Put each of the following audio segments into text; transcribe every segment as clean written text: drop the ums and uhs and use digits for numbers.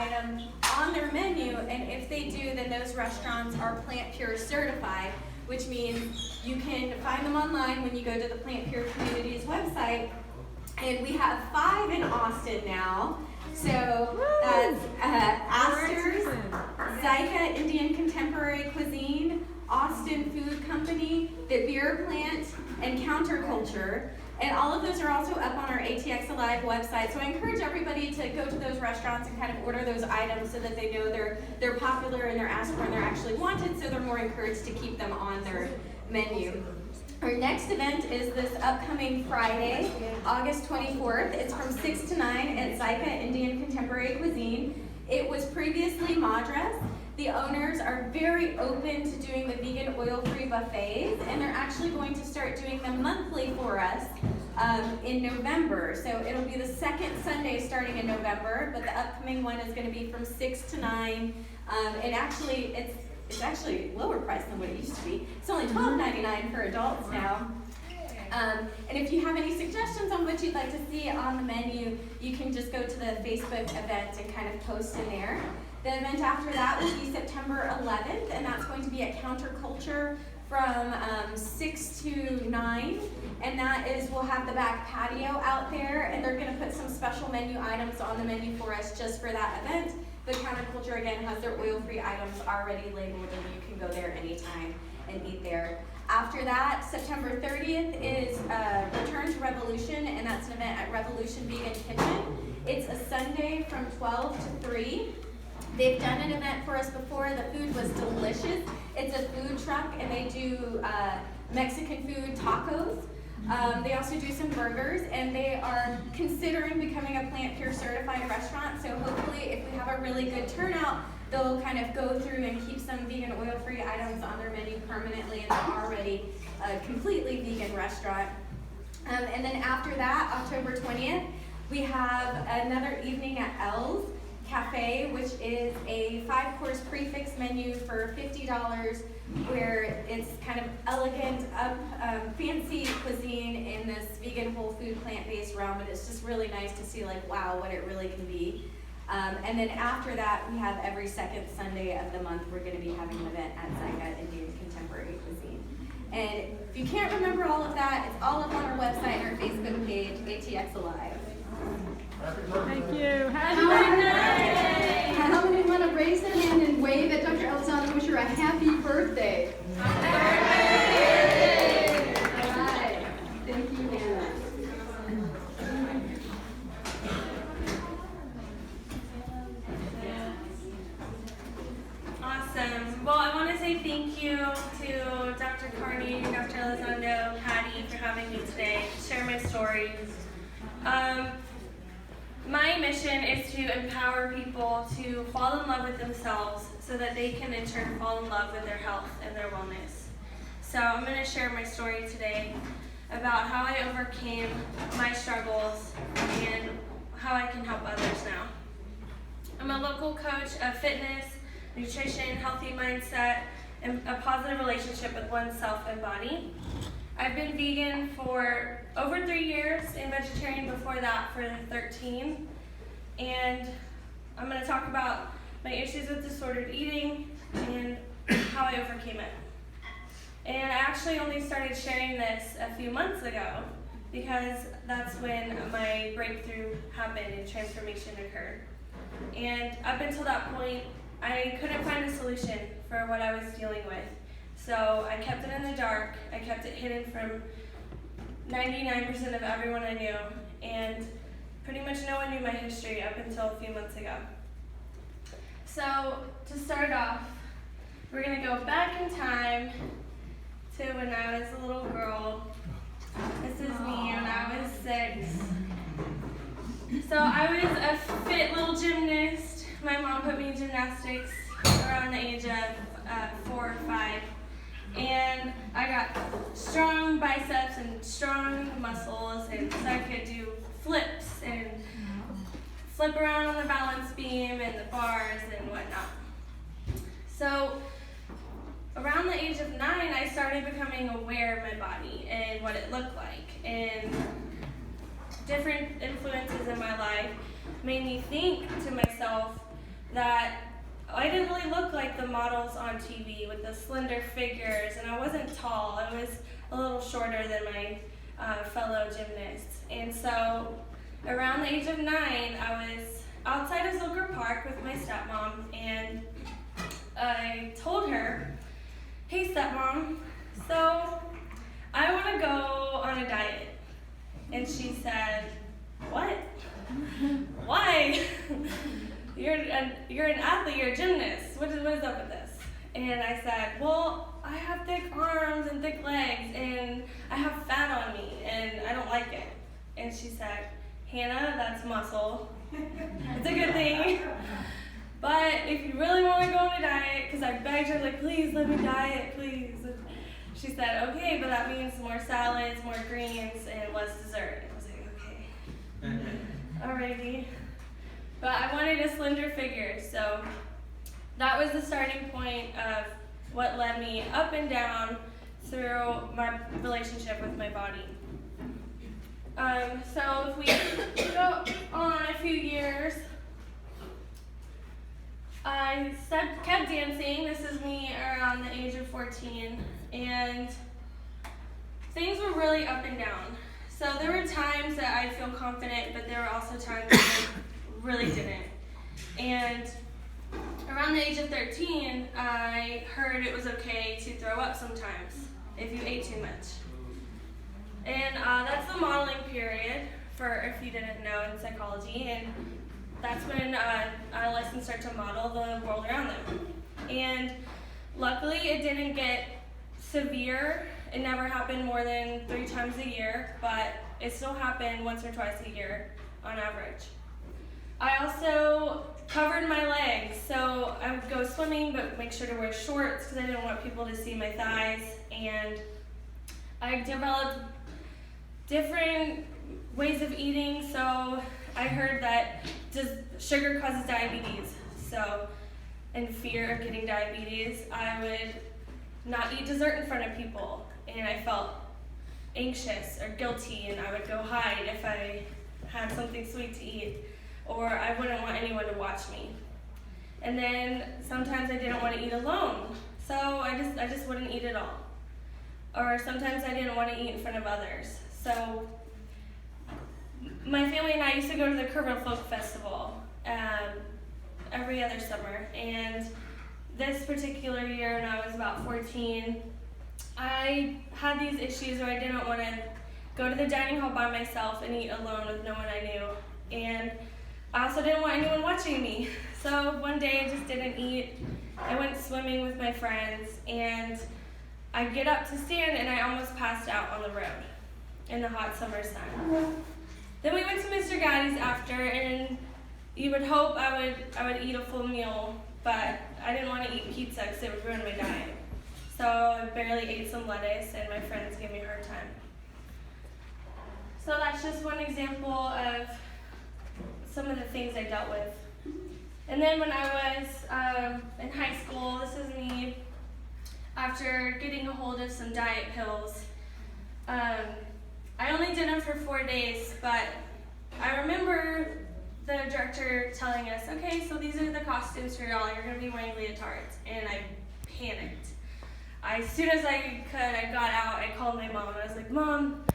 items on their menu, and if they do, then those restaurants are Plant Pure certified, which means you can find them online when you go to the Plant Pure Communities website. And we have 5 in Austin now. So that's Astor's, Zyka Indian Contemporary Cuisine, Austin Food Company, The Beer Plant, and Counterculture. And all of those are also up on our ATX Alive website. So I encourage everybody to go to those restaurants and kind of order those items so that they know they're popular and they're asked for and they're actually wanted, so they're more encouraged to keep them on their menu. Our next event is this upcoming Friday, August 24th. It's from 6 to 9 at Zyka Indian Contemporary Cuisine. It was previously Madras. The owners are very open to doing the vegan oil-free buffets, and they're actually going to start doing them monthly for us in November. So it'll be the second Sunday starting in November, but the upcoming one is going to be from 6 to 9. It's actually lower price than what it used to be. It's only $12.99 for adults now. And if you have any suggestions on what you'd like to see on the menu, you can just go to the Facebook event and kind of post in there. The event after that will be September 11th, and that's going to be at Counterculture from 6 to 9. And that is, we'll have the back patio out there, and they're going to put some special menu items on the menu for us just for that event. The Counterculture, again, has their oil-free items already labeled, and you can go there anytime and eat there. After that, September 30th is Return to Revolution, and that's an event at Revolution Vegan Kitchen. It's a Sunday from 12 to 3. They've done an event for us before. The food was delicious. It's a food truck, and they do Mexican food tacos. They also do some burgers, and they are considering becoming a Plant Pure certified restaurant. So hopefully, if we have a really good turnout, they'll kind of go through and keep some vegan oil-free items on their menu permanently, and they're already a completely vegan restaurant. And then after that, October 20th, we have another evening at L's Cafe, which is a 5-course prefix menu for $50, where it's kind of elegant, fancy cuisine in this vegan, whole food, plant-based realm, and it's just really nice to see, like, wow, what it really can be. And then after that, we have every second Sunday of the month, we're going to be having an event at Zyka Indian Contemporary Cuisine. And if you can't remember all of that, it's all up on our website and our Facebook page, ATX Alive. Thank you. Happy birthday! How many want to raise their hand and wave at Dr. Elizondo and wish her a happy birthday? Happy birthday! All right. Thank you, Hannah. Awesome. Well, I want to say thank you to Dr. Carney, Dr. Elizondo, Patty for having me today to share my story. My mission is to empower people to fall in love with themselves so that they can in turn fall in love with their health and their wellness. So I'm going to share my story today about how I overcame my struggles and how I can help others now. I'm a local coach of fitness, nutrition, healthy mindset, and a positive relationship with oneself and body. I've been vegan for over 3 years and vegetarian before that for 13. And I'm going to talk about my issues with disordered eating and how I overcame it. And I actually only started sharing this a few months ago because that's when my breakthrough happened and transformation occurred. And up until that point, I couldn't find a solution for what I was dealing with. So I kept it in the dark. I kept it hidden from 99% of everyone I knew, and pretty much no one knew my history up until a few months ago. So to start off, we're going to go back in time to when I was a little girl. This is me when I was 6. So I was a fit little gymnast. My mom put me in gymnastics around the age of 4 or 5. And I got strong biceps and strong muscles, and so I could do flips and flip around on the balance beam and the bars and whatnot. So around the age of 9, I started becoming aware of my body and what it looked like. And different influences in my life made me think to myself, that I didn't really look like the models on TV with the slender figures, and I wasn't tall. I was a little shorter than my fellow gymnasts. And so around the age of 9, I was outside of Zilker Park with my stepmom, and I told her, "Hey stepmom, so I want to go on a diet." And she said, "What? Why? You're an athlete, you're a gymnast. What is up with this?" And I said, "Well, I have thick arms and thick legs, and I have fat on me, and I don't like it." And she said, "Hannah, that's muscle. It's a good thing. But if you really want to go on a diet," because I begged her, like, "Please let me diet, please." She said, "Okay, but that means more salads, more greens, and less dessert." I was like, "Okay, alrighty." But I wanted a slender figure, so that was the starting point of what led me up and down through my relationship with my body. So if we go on a few years, I kept dancing. This is me around the age of 14, and things were really up and down. So there were times that I'd feel confident, but there were also times that I really didn't. And around the age of 13, I heard it was okay to throw up sometimes if you ate too much. And that's the modeling period, for if you didn't know, in psychology. And that's when adolescents start to model the world around them. And luckily, it didn't get severe. It never happened more than 3 times a year, but it still happened once or twice a year on average. I also covered my legs, so I would go swimming, but make sure to wear shorts because I didn't want people to see my thighs. And I developed different ways of eating, so I heard that sugar causes diabetes. So in fear of getting diabetes, I would not eat dessert in front of people, and I felt anxious or guilty, and I would go hide if I had something sweet to eat, or I wouldn't want anyone to watch me. And then sometimes I didn't want to eat alone, so I just wouldn't eat at all. Or sometimes I didn't want to eat in front of others. So my family and I used to go to the Kerrville Folk Festival every other summer, and this particular year when I was about 14, I had these issues where I didn't want to go to the dining hall by myself and eat alone with no one I knew. And I also didn't want anyone watching me. So one day I just didn't eat. I went swimming with my friends, and I get up to stand and I almost passed out on the road in the hot summer sun. Then we went to Mr. Gaddy's after, and you would hope I would eat a full meal, but I didn't want to eat pizza because it would ruin my diet. So I barely ate some lettuce, and my friends gave me a hard time. So that's just one example of some of the things I dealt with. And then when I was in high school, this is me after getting a hold of some diet pills. I only did them for 4 days, but I remember the director telling us, "Okay, so these are the costumes for y'all. You're gonna be wearing leotards." And I panicked. As soon as I could, I got out, I called my mom, and I was like, "Mom,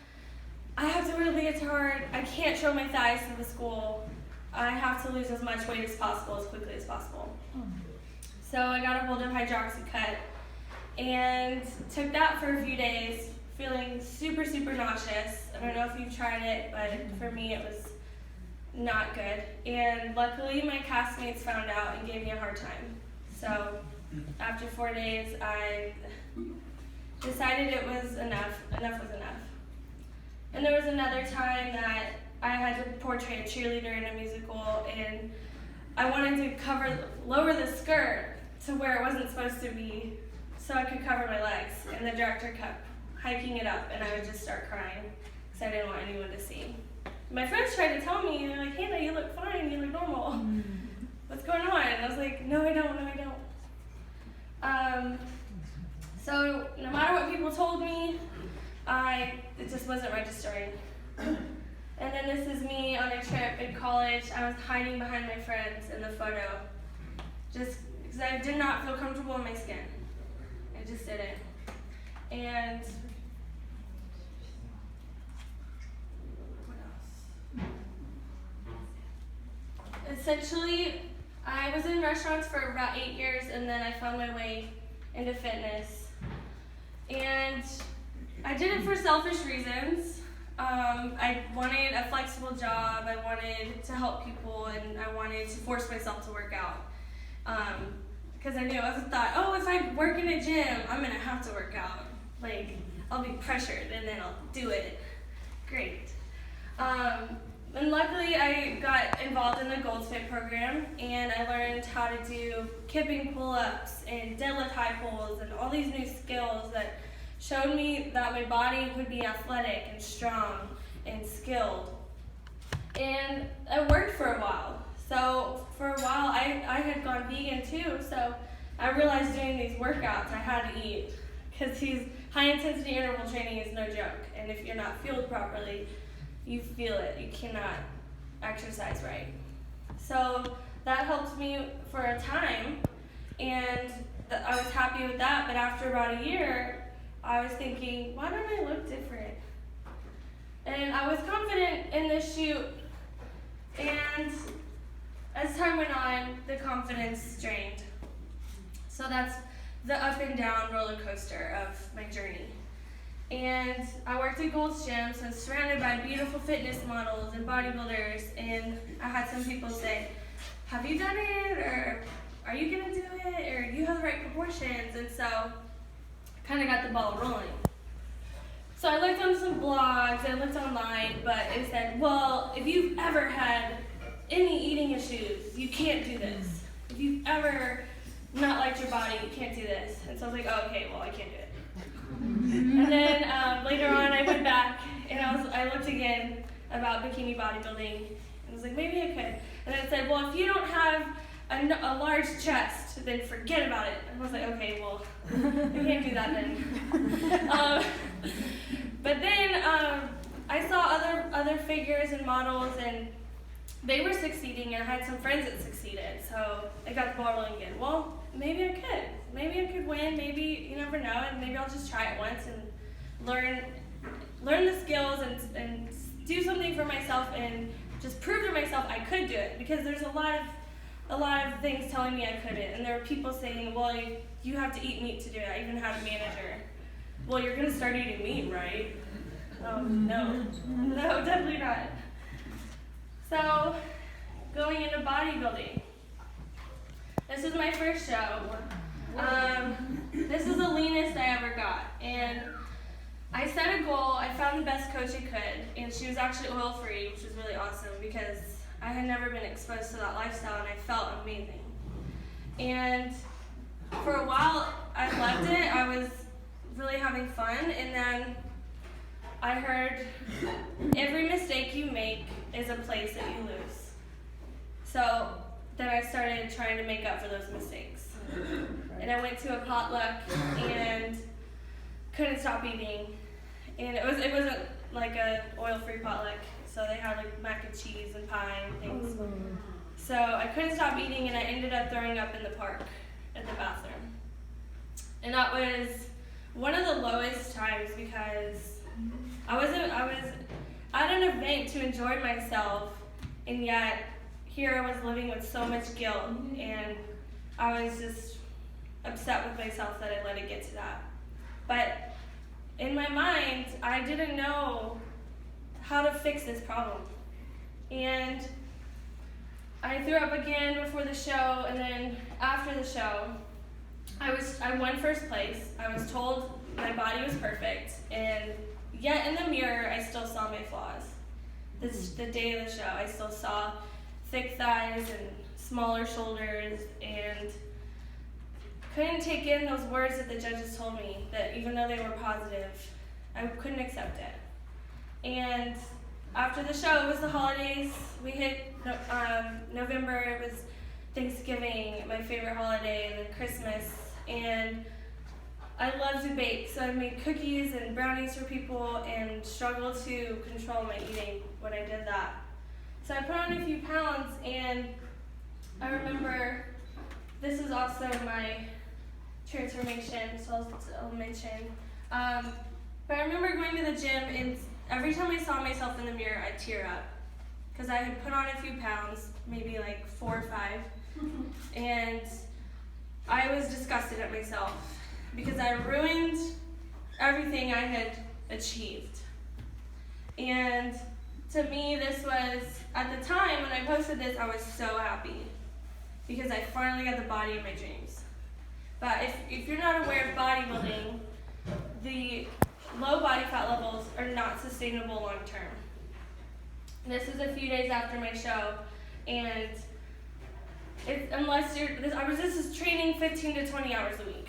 I have to wear a leotard. I can't show my thighs to the school. I have to lose as much weight as possible, as quickly as possible." So I got a hold of Hydroxycut and took that for a few days, feeling super, super nauseous. I don't know if you've tried it, but for me it was not good. And luckily my castmates found out and gave me a hard time. So after 4 days, I decided it was enough. Enough was enough. And there was another time that I had to portray a cheerleader in a musical, and I wanted to lower the skirt to where it wasn't supposed to be so I could cover my legs. And the director kept hiking it up, and I would just start crying because I didn't want anyone to see. My friends tried to tell me, they're like, "Hannah, you look fine, you look normal. What's going on?" And I was like, "No, I don't, no, I don't." So no matter what people told me, it just wasn't registering. And then this is me on a trip in college. I was hiding behind my friends in the photo. just because I did not feel comfortable in my skin. I just didn't. And what else? Essentially, I was in restaurants for about 8 years, and then I found my way into fitness. And I did it for selfish reasons. I wanted a flexible job, I wanted to help people, and I wanted to force myself to work out. Because I knew, I thought, oh, if I work in a gym, I'm going to have to work out. Like, I'll be pressured, and then I'll do it. Great. And luckily, I got involved in the Gold Fit program, and I learned how to do kipping pull-ups and deadlift high pulls and all these new skills that showed me that my body could be athletic and strong and skilled. And it worked for a while. So for a while, I had gone vegan too, so I realized doing these workouts, I had to eat. Because these high-intensity interval training is no joke. And if you're not fueled properly, you feel it. You cannot exercise right. So that helped me for a time, and I was happy with that. But after about a year, I was thinking, why don't I look different? And I was confident in this shoot, and as time went on, the confidence drained. So that's the up and down roller coaster of my journey. And I worked at Gold's Gym, so I was surrounded by beautiful fitness models and bodybuilders, and I had some people say, have you done it, or are you gonna do it, or do you have the right proportions? And so I kind of got the ball rolling. So I looked on some blogs, I looked online, but it said, well, if you've ever had any eating issues, you can't do this. If you've ever not liked your body, you can't do this. And so I was like, oh, okay, well, I can't do it. And then later on, I went back and I looked again about bikini bodybuilding, and I was like, maybe I could. And it said, well, if you don't have a large chest, then forget about it. And I was like, okay, well, I can't do that then. But then I saw other figures and models, and they were succeeding, and I had some friends that succeeded, so I got the ball rolling again. Well, maybe I could. Maybe I could win. Maybe, you never know, and maybe I'll just try it once and learn the skills and do something for myself and just prove to myself I could do it, because there's a lot of things telling me I couldn't, and there were people saying, well, you have to eat meat to do it. I even had a manager. Well, you're gonna start eating meat, right? No, definitely not. So, going into bodybuilding. This is my first show. This is the leanest I ever got, and I set a goal. I found the best coach I could, and she was actually oil-free, which was really awesome because I had never been exposed to that lifestyle, and I felt amazing. And for a while, I loved it. I was really having fun, and then I heard every mistake you make is a place that you lose. So then I started trying to make up for those mistakes. And I went to a potluck and couldn't stop eating. And it wasn't like a oil-free potluck, so they had like mac and cheese and pie and things. So I couldn't stop eating, and I ended up throwing up in the park at the bathroom. And that was one of the lowest times because I was at an event to enjoy myself, and yet here I was living with so much guilt, and I was just upset with myself that I let it get to that. But in my mind, I didn't know how to fix this problem. And I threw up again before the show, and then after the show, I won first place. I was told my body was perfect, and yet in the mirror, I still saw my flaws. The day of the show, I still saw thick thighs and smaller shoulders, and couldn't take in those words that the judges told me, that even though they were positive, I couldn't accept it. And after the show, it was the holidays. We hit November, it was Thanksgiving, my favorite holiday, and then Christmas, and I love to bake, so I made cookies and brownies for people and struggled to control my eating when I did that. So I put on a few pounds, and I remember this is also my transformation, so I'll mention. But I remember going to the gym, and every time I saw myself in the mirror, I'd tear up. Because I had put on a few pounds, maybe like 4 or 5, and I was disgusted at myself because I ruined everything I had achieved. And to me, this was, at the time when I posted this, I was so happy because I finally got the body of my dreams. But if you're not aware of bodybuilding, the low body fat levels are not sustainable long term. This is a few days after my show, and this is training 15 to 20 hours a week.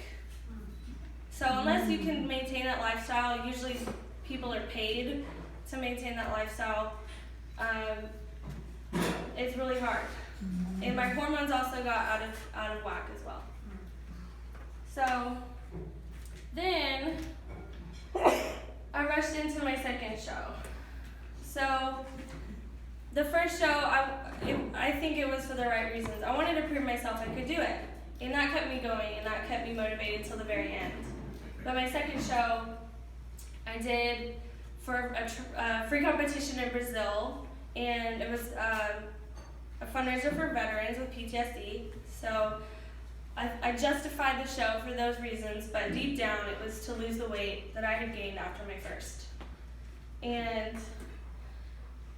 So unless you can maintain that lifestyle, usually people are paid to maintain that lifestyle. It's really hard, and my hormones also got out of whack as well. So then I rushed into my second show. So the first show, I think it was for the right reasons. I wanted to prove myself I could do it, and that kept me going, and that kept me motivated till the very end. But my second show, I did for a free competition in Brazil, and it was a fundraiser for veterans with PTSD. So I justified the show for those reasons, but deep down it was to lose the weight that I had gained after my first. And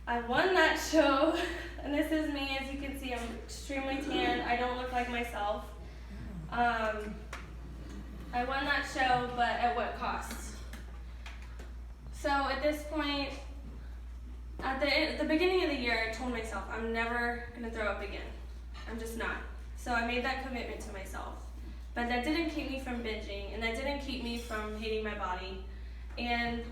I won that show, and this is me. As you can see, I'm extremely tan. I don't look like myself. I won that show, but at what cost? So at this point, at the beginning of the year, I told myself, I'm never going to throw up again. I'm just not. So I made that commitment to myself. But that didn't keep me from binging, and that didn't keep me from hating my body. And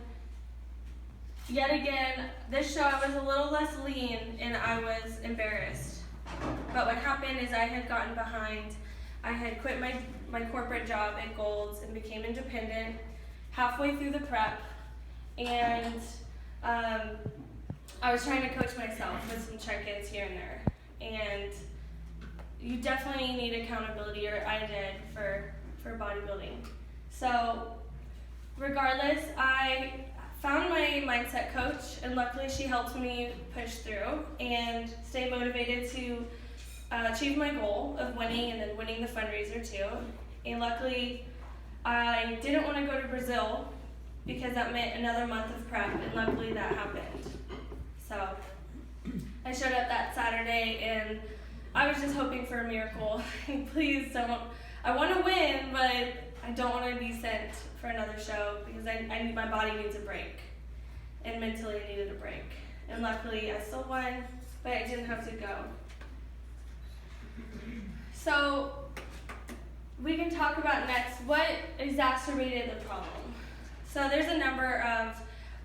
yet again, this show I was a little less lean, and I was embarrassed. But what happened is I had gotten behind. I had quit my corporate job at Gold's and became independent halfway through the prep. And I was trying to coach myself with some check-ins here and there. And you definitely need accountability, or I did, for bodybuilding. So regardless, I found my mindset coach, and luckily she helped me push through and stay motivated to achieve my goal of winning, and then winning the fundraiser too. And luckily, I didn't want to go to Brazil because that meant another month of prep, and luckily that happened. So I showed up that Saturday, and I was just hoping for a miracle. Please don't. I want to win, but I don't want to be sent for another show because my body needs a break, and mentally I needed a break. And luckily I still won, but I didn't have to go. So we can talk about next what exacerbated the problem. So there's a number of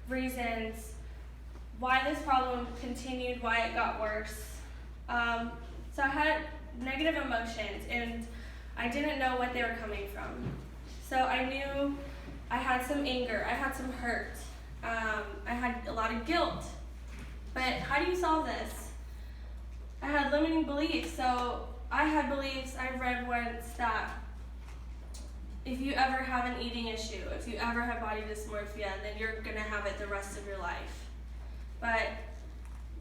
reasons why this problem continued, why it got worse. So I had negative emotions, and I didn't know what they were coming from. So I knew I had some anger, I had some hurt, I had a lot of guilt. But how do you solve this? I had limiting beliefs. So I had beliefs, I read once that if you ever have an eating issue, if you ever have body dysmorphia, then you're gonna have it the rest of your life. But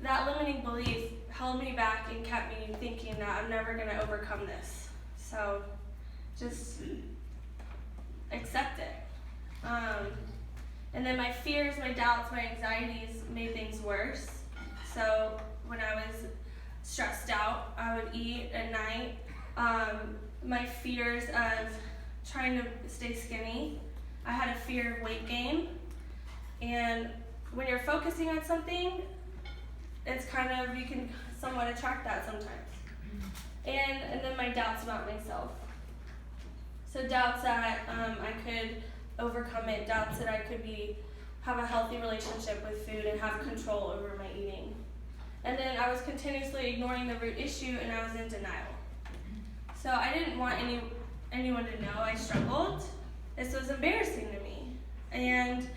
that limiting belief held me back and kept me thinking that I'm never gonna overcome this. So just accept it. And then my fears, my doubts, my anxieties made things worse. So when I was stressed out, I would eat at night. My fears of trying to stay skinny, I had a fear of weight gain. And when you're focusing on something, it's kind of, you can somewhat attract that sometimes. And then my doubts about myself. So doubts that I could overcome it, doubts that I could have a healthy relationship with food and have control over my eating. And then I was continuously ignoring the root issue, and I was in denial. So I didn't want anyone to know I struggled. This was embarrassing to me. And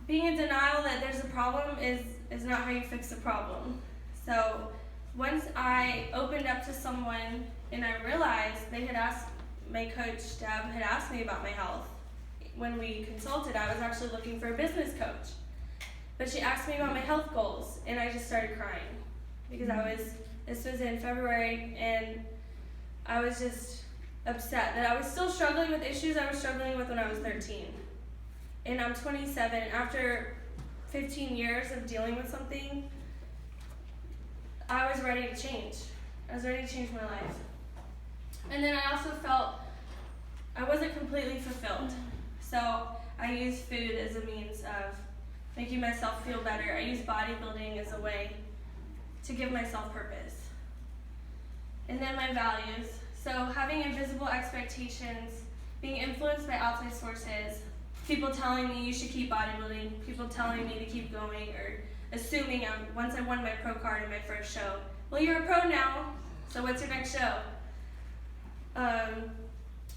being in denial that there's a problem is not how you fix a problem. So once I opened up to someone and I realized they had asked, my coach Deb had asked me about my health. When we consulted, I was actually looking for a business coach. But she asked me about my health goals, and I just started crying because this was in February, and I was just upset that I was still struggling with issues I was struggling with when I was 13. And I'm 27. After 15 years of dealing with something, I was ready to change. I was ready to change my life. And then I also felt I wasn't completely fulfilled. So I used food as a means of making myself feel better. I used bodybuilding as a way to give myself purpose. And then my values. So having invisible expectations, being influenced by outside sources, people telling me you should keep bodybuilding, people telling me to keep going, or assuming once I won my pro card in my first show, well, you're a pro now, so what's your next show?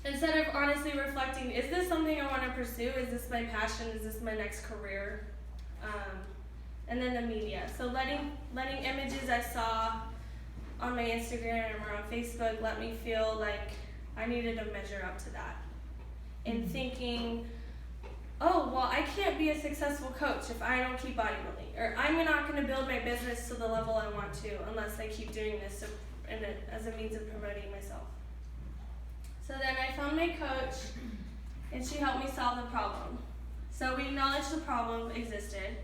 Instead of honestly reflecting, is this something I want to pursue? Is this my passion? Is this my next career? And then the media. So letting images I saw on my Instagram or on Facebook let me feel like I needed to measure up to that. And thinking, oh, well, I can't be a successful coach if I don't keep bodybuilding. Or I'm not going to build my business to the level I want to unless I keep doing this as a means of promoting myself. So then I found my coach, and she helped me solve the problem. So we acknowledged the problem existed,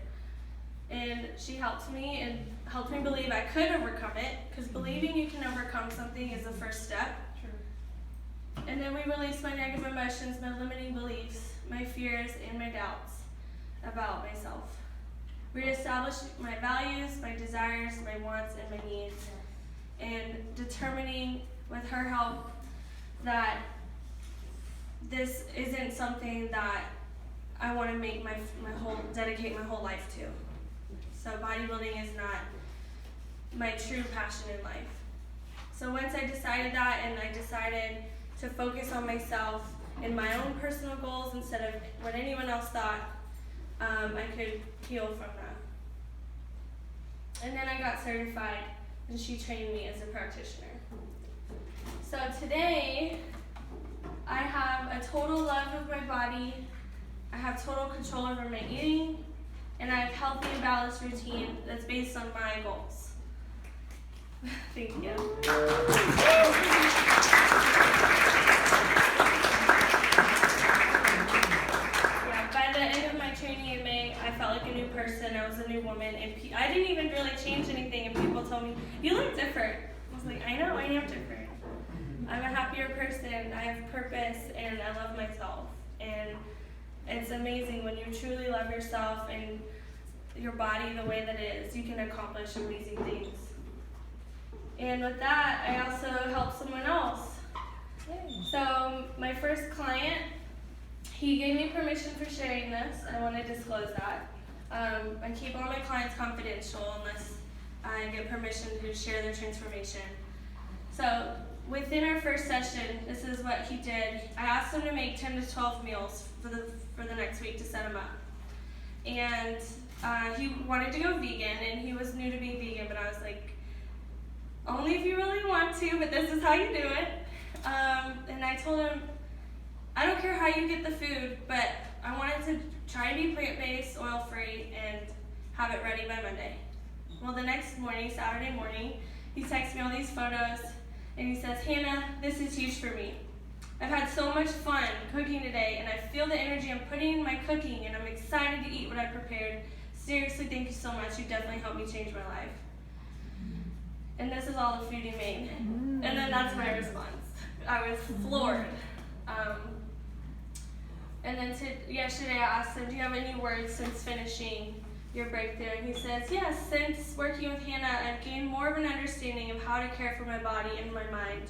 and she helped me and helped me believe I could overcome it, because believing you can overcome something is the first step. True. And then we released my negative emotions, my limiting beliefs, my fears, and my doubts about myself. We established my values, my desires, my wants, and my needs, and determining with her help that this isn't something that I want to make dedicate my whole life to. So bodybuilding is not my true passion in life. So once I decided that, and I decided to focus on myself and my own personal goals instead of what anyone else thought, I could heal from that. And then I got certified, and she trained me as a practitioner. So today, I have a total love of my body, I have total control over my eating, and I have a healthy and balanced routine that's based on my goals. Thank you. Yeah, by the end of my training in May, I felt like a new person. I was a new woman, and I didn't even really change anything, and people told me, you look different. I was like, I know, I am different. I'm a happier person, I have purpose, and I love myself. And it's amazing when you truly love yourself and your body the way that it is, you can accomplish amazing things. And with that, I also help someone else. So my first client, he gave me permission for sharing this. I want to disclose that. I keep all my clients confidential unless I get permission to share their transformation. So within our first session, this is what he did. I asked him to make 10 to 12 meals for the next week to set him up. And he wanted to go vegan, and he was new to being vegan, but I was like, only if you really want to, but this is how you do it. And I told him, I don't care how you get the food, but I wanted to try and be plant-based, oil-free, and have it ready by Monday. Well, the next morning, Saturday morning, he texts me all these photos, and he says, Hannah, this is huge for me. I've had so much fun cooking today, and I feel the energy I'm putting in my cooking, and I'm excited to eat what I prepared. Seriously, thank you so much. You definitely helped me change my life. And this is all the food he made. And then that's my response. I was floored. And then yesterday I asked him, do you have any words since finishing your breakthrough? And he says, yes, since working with Hannah, I've gained more of an understanding of how to care for my body and my mind.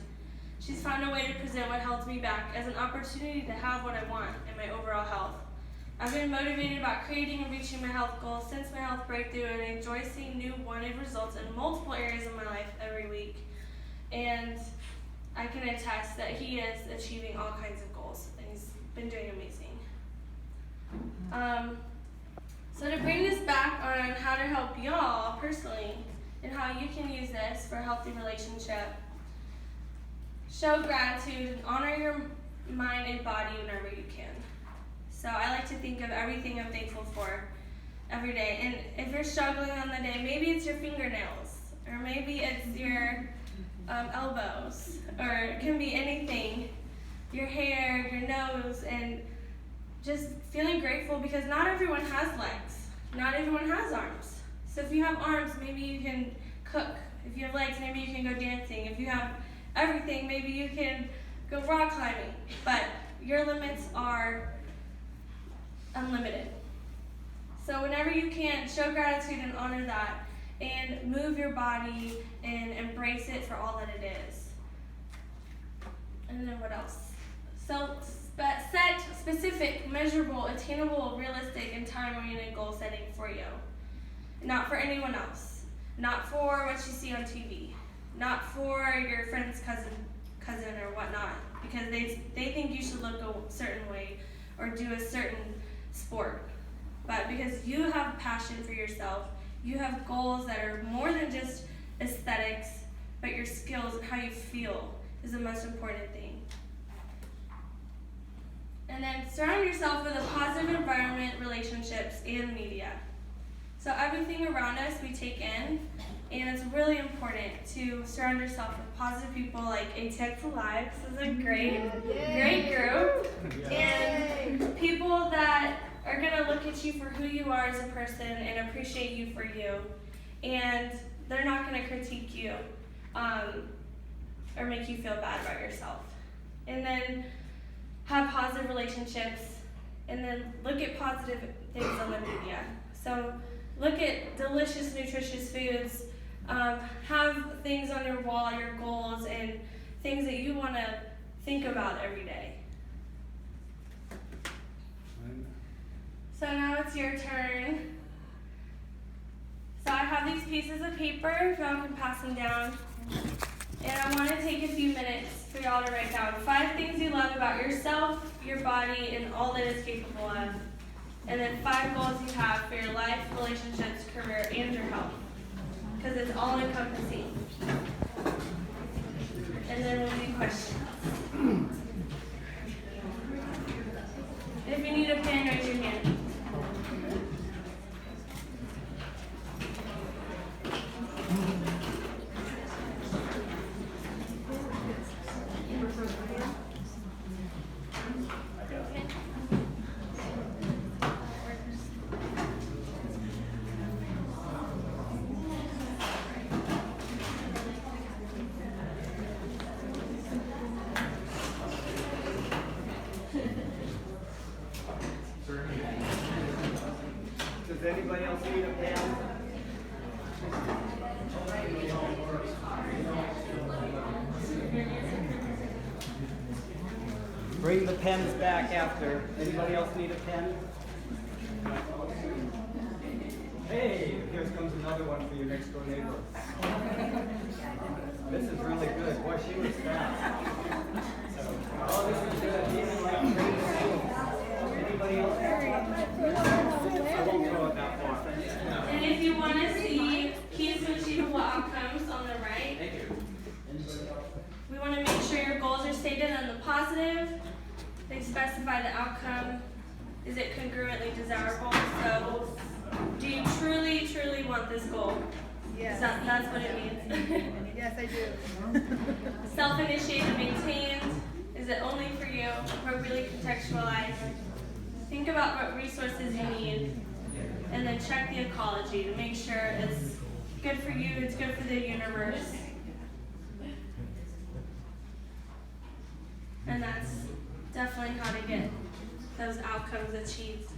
She's found a way to present what held me back as an opportunity to have what I want in my overall health. I've been motivated about creating and reaching my health goals since my health breakthrough, and I enjoy seeing new wanted results in multiple areas of my life every week. And I can attest that he is achieving all kinds of goals, and he's been doing amazing. So to bring this back on how to help y'all personally and how you can use this for a healthy relationship. Show gratitude and honor your mind and body whenever you can. So I like to think of everything I'm thankful for every day. And if you're struggling on the day, maybe it's your fingernails, or maybe it's your elbows, or it can be anything, your hair, your nose, and just feeling grateful because not everyone has legs. Not everyone has arms. So if you have arms, maybe you can cook. If you have legs, maybe you can go dancing. If you have everything, maybe you can go rock climbing. But your limits are unlimited. So whenever you can, show gratitude and honor that, and move your body and embrace it for all that it is. And then what else? So set specific, measurable, attainable, realistic, and time-oriented goal setting for you. Not for anyone else. Not for what you see on TV. Not for your friend's cousin or whatnot, because they think you should look a certain way or do a certain sport. But because you have passion for yourself, you have goals that are more than just aesthetics, but your skills and how you feel is the most important thing. And then surround yourself with a positive environment, relationships, and media. So everything around us we take in, and it's really important to surround yourself with positive people like A Tech for Life. This is a great group. And people that are gonna look at you for who you are as a person and appreciate you for you. And they're not gonna critique you or make you feel bad about yourself. And then have positive relationships, and then look at positive things on the media. So look at delicious, nutritious foods, have things on your wall, your goals, and things that you want to think about every day. So now it's your turn. So I have these pieces of paper, if y'all can pass them down. And I want to take a few minutes for y'all to write down 5 things you love about yourself, your body, and all that it's capable of. And then 5 goals you have for your life, relationships, career, and your health. Because it's all encompassing. And then we'll do questions. If you need a pen, raise your hand. Does anybody else need a pen? Bring the pens back after. Anybody else need a pen? Hey, here comes another one for your next door neighbor. This is really good. Boy, she was fast. Oh, this is good. Even like anybody else? I won't throw it that far. And if you want to see keys to achievable outcomes on the right, we want to make sure your goals are stated on the positive. They specify the outcome. Is it congruently desirable? So, do you truly, truly want this goal? Yes. That's what it means. Yes, I do. Self-initiated and maintained. Is it only for you? Appropriately contextualized. Think about what resources you need. And then check the ecology to make sure it's good for you, it's good for the universe. And that's definitely how to get those outcomes achieved.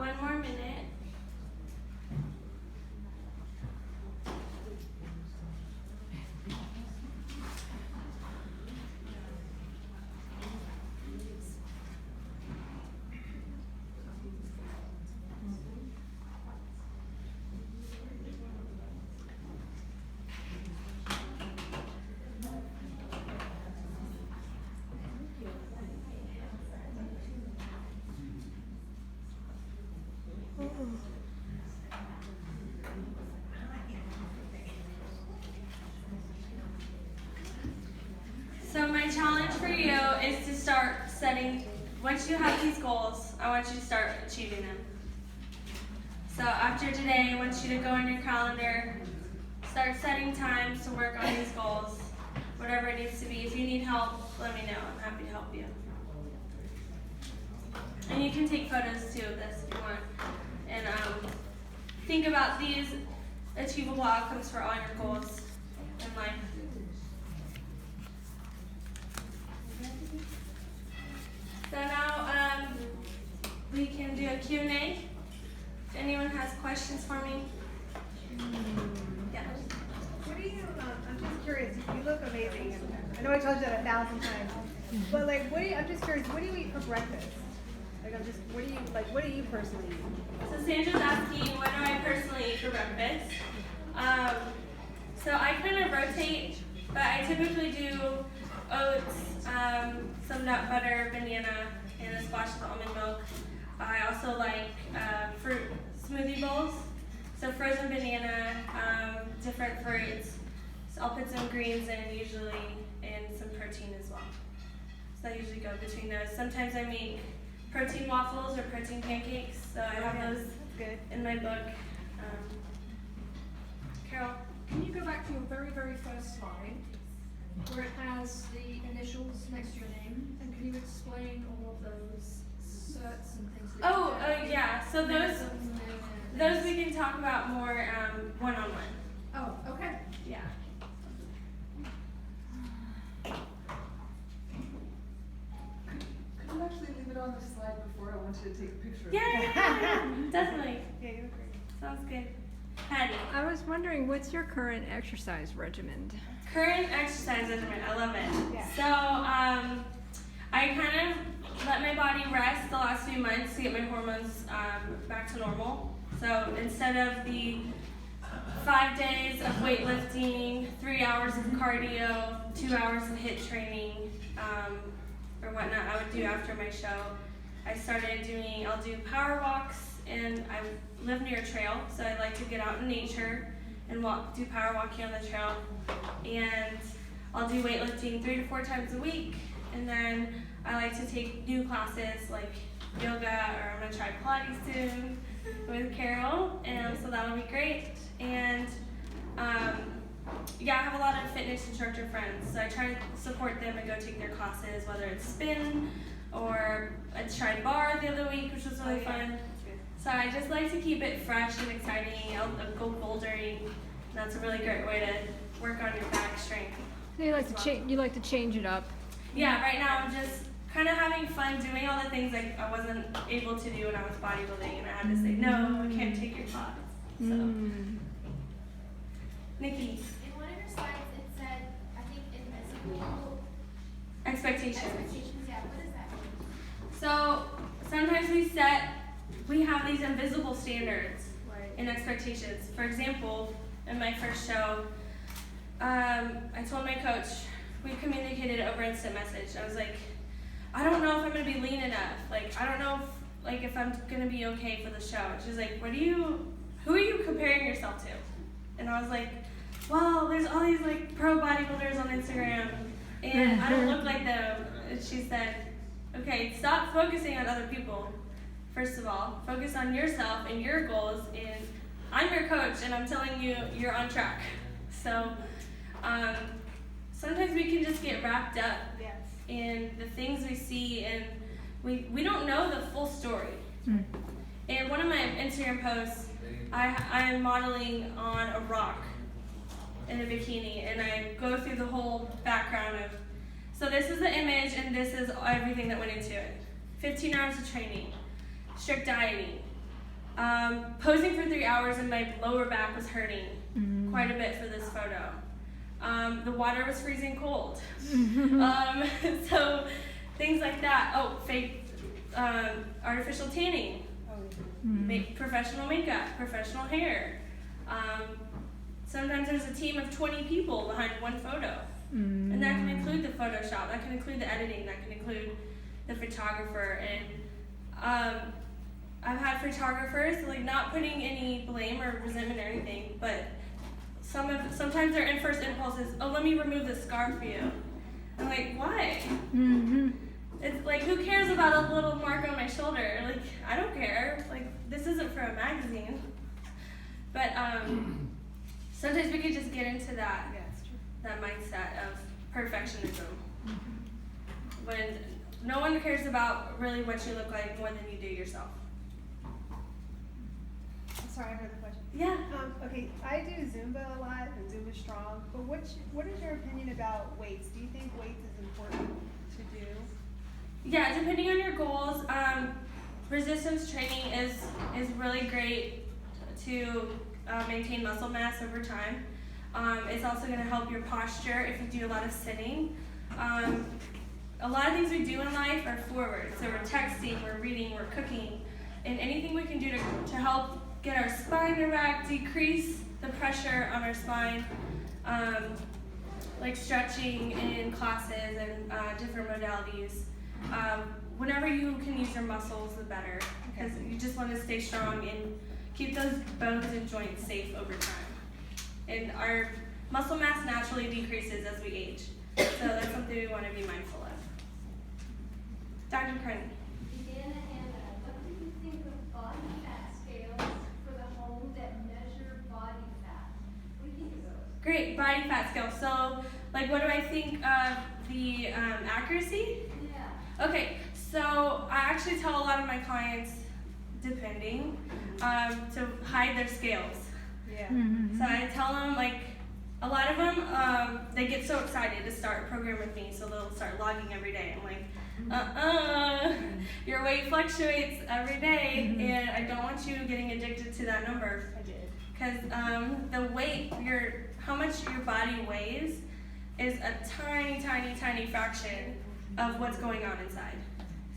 one more minute. So my challenge for you is to start setting, once you have these goals, I want you to start achieving them. So after today, I want you to go on your calendar, start setting times to work on these goals, whatever it needs to be. If you need help, let me know. I'm happy to help you. And you can take photos too of this if you want. And think about these achievable outcomes for all your goals in life. So now we can do a Q&A. If anyone has questions for me. Yeah. What do you, I'm just curious, you look amazing. I know I told you that 1,000 times. But like, I'm just curious, what do you eat for breakfast? Like, what do you personally eat? So Sandra's asking, what do I personally eat for breakfast? So I kind of rotate, but I typically do oats, some nut butter, banana, and a splash of almond milk. I also like fruit smoothie bowls. So frozen banana, different fruits. So I'll put some greens in usually, and some protein as well. So I usually go between those. Sometimes I make protein waffles or protein pancakes. So I have those in my book. Carol? Can you go back to your very, very first slide where it has the initials next to your name? And can you explain all of those certs and things that you do? Yeah. So those we can talk about more one-on-one. Oh, okay. Yeah. Could you actually leave it on the slide before? I want you to take a picture of it. Yeah, definitely. Yeah, you look great. Sounds good. Patty. I was wondering, what's your current exercise regimen? Current exercise regimen. I love it. Yeah. So I kind of let my body rest the last few months to get my hormones back to normal. So instead of the 5 days of weightlifting, 3 hours of cardio, 2 hours of HIIT training, or whatnot I would do after my show, I'll do power walks, and I live near a trail, so I like to get out in nature and do power walking on the trail. And I'll do weightlifting 3 to 4 times a week, and then I like to take new classes like yoga, or I'm gonna try Pilates soon with Carol, and so that'll be great. And I have a lot of fitness instructor friends, so I try to support them and go take their classes, whether it's spin or I tried bar the other week, which was really fun. So I just like to keep it fresh and exciting. I'll go bouldering, and that's a really great way to work on your back strength. So you like to change it up. Yeah, right now I'm just kind of having fun doing all the things like I wasn't able to do when I was bodybuilding, and I had to say, no, I can't take your class. So. Nikki. In one of your slides, it said, I think, invisible Expectations. Yeah, what does that mean? So sometimes we have these invisible standards and expectations. For example, in my first show, I told my coach, we communicated over instant message. I was like, I don't know if I'm gonna be lean enough. Like, I don't know if I'm gonna be okay for the show. And she's like, who are you comparing yourself to? And I was like, well, there's all these like pro bodybuilders on Instagram, and I don't look like them. And she said, okay, stop focusing on other people. First of all, focus on yourself and your goals, and I'm your coach, and I'm telling you, you're on track. So sometimes we can just get wrapped up in the things we see, and we don't know the full story. And one of my Instagram posts, I'm modeling on a rock in a bikini, and I go through the whole background of, so this is the image, and this is everything that went into it. 15 hours of training, strict dieting, Posing for 3 hours and my lower back was hurting quite a bit for this photo. The water was freezing cold. So things like that. Oh, fake artificial tanning, professional makeup, professional hair. Sometimes there's a team of 20 people behind one photo. And that can include the Photoshop, that can include the editing, that can include the photographer. And I've had photographers, like, not putting any blame or resentment or anything, but sometimes their first impulse is, oh, let me remove the scar for you. I'm like, why? It's like, who cares about a little mark on my shoulder? Like, I don't care. Like, this isn't for a magazine. But sometimes we could just get into that mindset of perfectionism. When no one cares about really what you look like more than you do yourself. I'm sorry, I heard the question. Yeah. Okay, I do Zumba a lot, and Zumba's strong, but what is your opinion about weights? Do you think weights is important to do? Yeah, depending on your goals, resistance training is really great to maintain muscle mass over time. It's also going to help your posture if you do a lot of sitting. A lot of things we do in life are forward. So we're texting, we're reading, we're cooking, and anything we can do to help get our spine erect, decrease the pressure on our spine, like stretching in classes and different modalities. Whenever you can use your muscles, the better, because you just want to stay strong and keep those bones and joints safe over time. And our muscle mass naturally decreases as we age, so that's something we want to be mindful of. Dr. Carney. Deanna, what do you think of body fat scales for the home that measure body fat? What do you think of those? Great, body fat scale. So, like, what do I think of the accuracy? Yeah. Okay, so I actually tell a lot of my clients, depending, to hide their scales. Yeah. So I tell them, like, a lot of them, they get so excited to start a program with me, so they'll start logging every day. I'm like, your weight fluctuates every day, and I don't want you getting addicted to that number. I did. Because the weight, how much your body weighs is a tiny, tiny, tiny fraction of what's going on inside.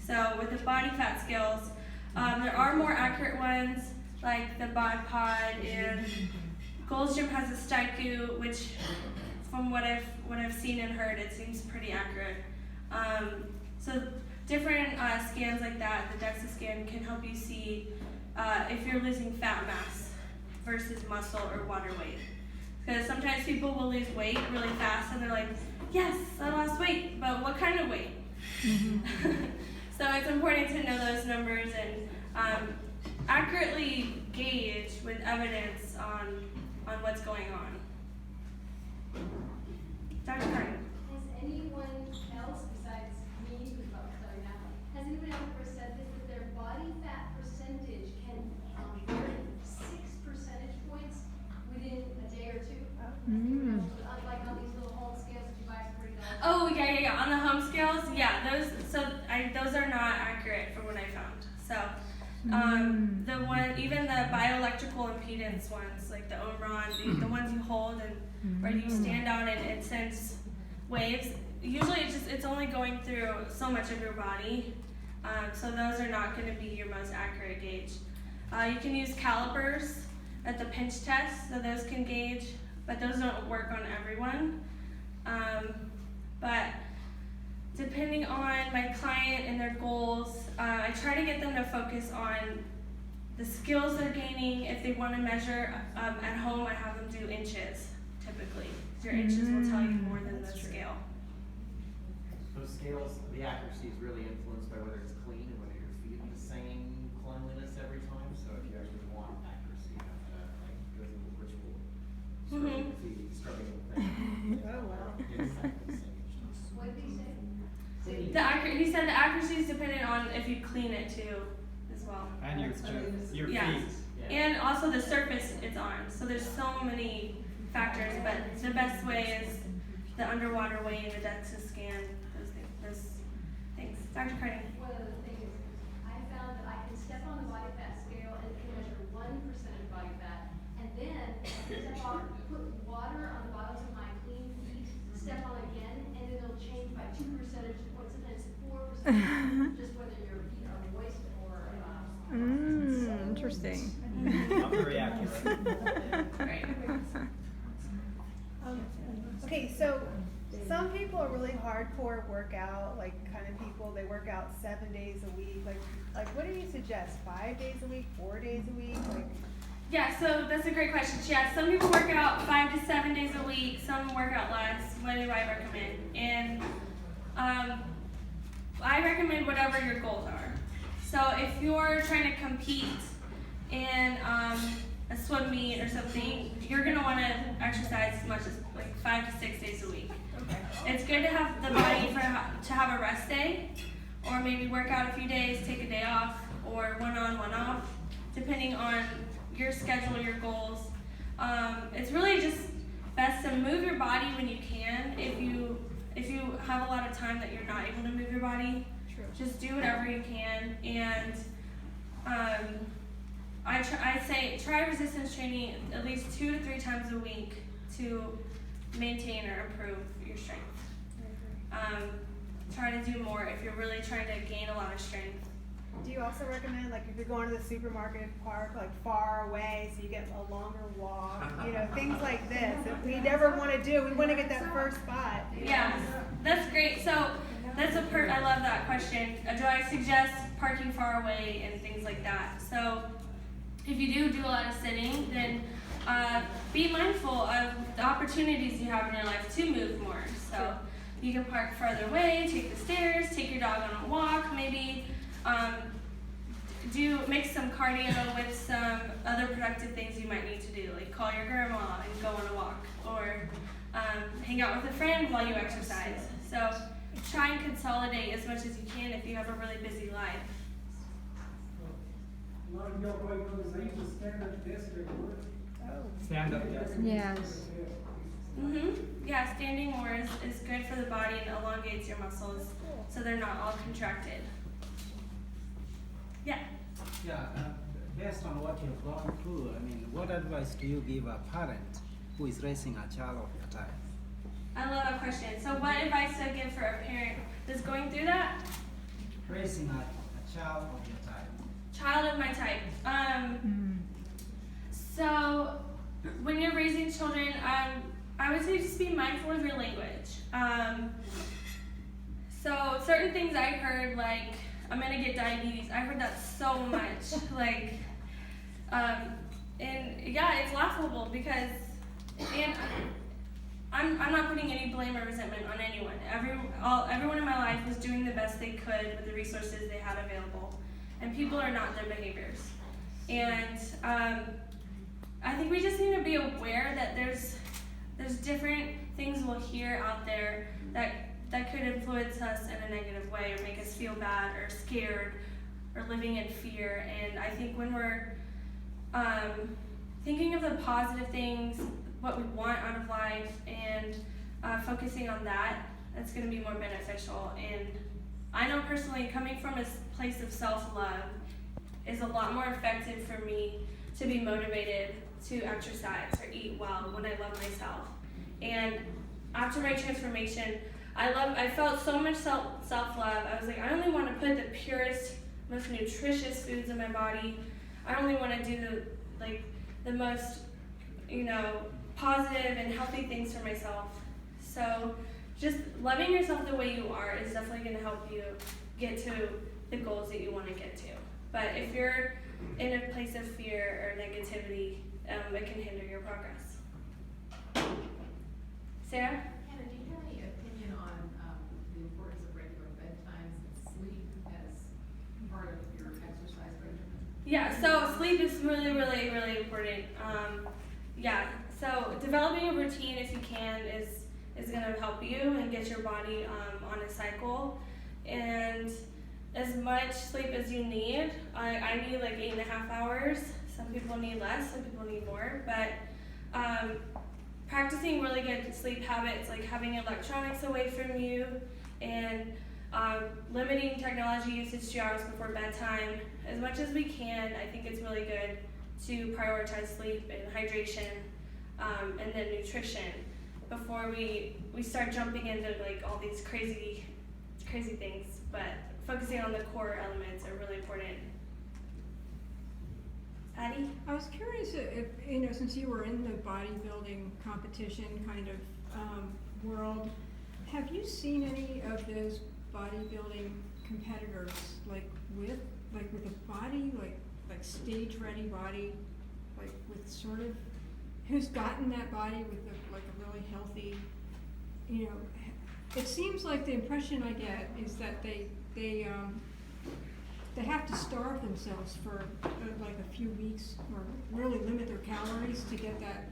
So with the body fat scales, there are more accurate ones, like the Bod Pod, and Gold's Gym has a Staiku, which, from what I've seen and heard, it seems pretty accurate. So different scans like that, the DEXA scan, can help you see if you're losing fat mass versus muscle or water weight. Because sometimes people will lose weight really fast and they're like, yes, I lost weight, but what kind of weight? So it's important to know those numbers and accurately gauge with evidence on what's going on. Dr. Carney. Has anyone else besides me, who's about to start now, has anyone ever said this, that their body fat percentage can vary 6 percentage points within a day or two? Like on these little home scales that you buy for $40. Oh, yeah. On the home scales, yeah, those are not accurate from what I found. So, even the bioelectrical impedance ones, like the Omron, the ones you hold and where you stand on and it sends waves. Usually, it's only going through so much of your body, so those are not going to be your most accurate gauge. You can use calipers at the pinch test, so those can gauge, but those don't work on everyone. But depending on my client and their goals, I try to get them to focus on the skills they're gaining. If they want to measure at home, I have them do inches, typically. Your inches will tell you more than the scale. Those scales, the accuracy is really influenced by whether it's clean and whether you're feeding the same cleanliness every time. So if you actually want accuracy, you have to go through the ritual. Scrubbing the thing. Oh, wow. Exactly the same each time. What did he say? He said the accuracy is dependent on if you clean it too, as well. And your Yes. feet. Yeah. And also the surface it's on. So there's so many factors, but the best way is the underwater weighing, the DEXA scan, those things. Dr. Carney. One of the things I found that I can step on the body fat scale and it can measure 1% of body fat. And then step on, put water on the bottoms of my clean feet, step on again, and it'll change by 2 percentage points, sometimes 4%, just whether your feet are moist or Interesting. Not very accurate. Okay, so some people are really hardcore workout, like kind of people, they work out 7 days a week. Like what do you suggest? 5 days a week, 4 days a week? Like, Yeah, so that's a great question. Yeah, some people work out 5 to 7 days a week, some work out less. What do I recommend? And I recommend whatever your goals are. So if you're trying to compete in a swim meet or something, you're gonna want to exercise as much as like 5 to 6 days a week. It's good to have the body to have a rest day, or maybe work out a few days, take a day off, or one on, one off, depending on your schedule, your goals. It's really just best to move your body when you can. If you have a lot of time that you're not able to move your body, just do whatever you can. And I say try resistance training at least 2 to 3 times a week to maintain or improve your strength. Try to do more if you're really trying to gain a lot of strength. do you also recommend, like, if you're going to the supermarket park, like far away, so you get a longer walk, things like this, that we never want to do, we want to get that first spot. Yeah, that's great. So I love that question. Do I suggest parking far away and things like that? So if you do a lot of sitting, then be mindful of the opportunities you have in your life to move more. So you can park farther away, take the stairs, take your dog on a walk, maybe mix some cardio with some other productive things you might need to do, like call your grandma and go on a walk, or hang out with a friend while you exercise. So try and consolidate as much as you can if you have a really busy life. A lot of y'all probably know this, I used to stand at the desk at work. Stand up, yes. Yes. Yeah, standing more is good for the body and elongates your muscles so they're not all contracted. Yeah. Yeah, based on what you've gone through, what advice do you give a parent who is raising a child of your type? I love that question. So what advice do I give for a parent that's going through that? Raising a child of your type. Child of my type. So when you're raising children, I would say just be mindful of your language. So certain things I heard, like, I'm gonna get diabetes. I heard that so much. And yeah, it's laughable because, and I'm not putting any blame or resentment on anyone. Everyone in my life was doing the best they could with the resources they had available, and people are not their behaviors. And I think we just need to be aware that there's different things we'll hear out there that could influence us in a negative way or make us feel bad or scared or living in fear. And I think when we're thinking of the positive things, what we want out of life, and focusing on that, that's going to be more beneficial. And I know personally, coming from a place of self-love is a lot more effective for me to be motivated to exercise or eat well when I love myself. And after my transformation, I felt so much self-love. I was like, I only want to put the purest, most nutritious foods in my body. I only want to do the most, positive and healthy things for myself. So just loving yourself the way you are is definitely going to help you get to the goals that you want to get to. But if you're in a place of fear or negativity, it can hinder your progress. Sarah? Hannah, do you have any opinion on the importance of regular bedtimes and sleep as part of your exercise regimen? Yeah, so sleep is really, really, really important. So developing a routine, if you can, is going to help you and get your body on a cycle. And as much sleep as you need, I need like 8.5 hours. Some people need less, some people need more. But practicing really good sleep habits, like having electronics away from you, and Limiting technology usage 2 hours before bedtime. As much as we can, I think it's really good to prioritize sleep and hydration, and then nutrition before we start jumping into like all these crazy things. But focusing on the core elements are really important. Patty? I was curious if, since you were in the bodybuilding competition kind of world, have you seen any of those bodybuilding competitors with a body, like stage ready body, like with sort of, who's gotten that body with a really healthy, it seems like the impression I get is that they have to starve themselves for like a few weeks or really limit their calories to get that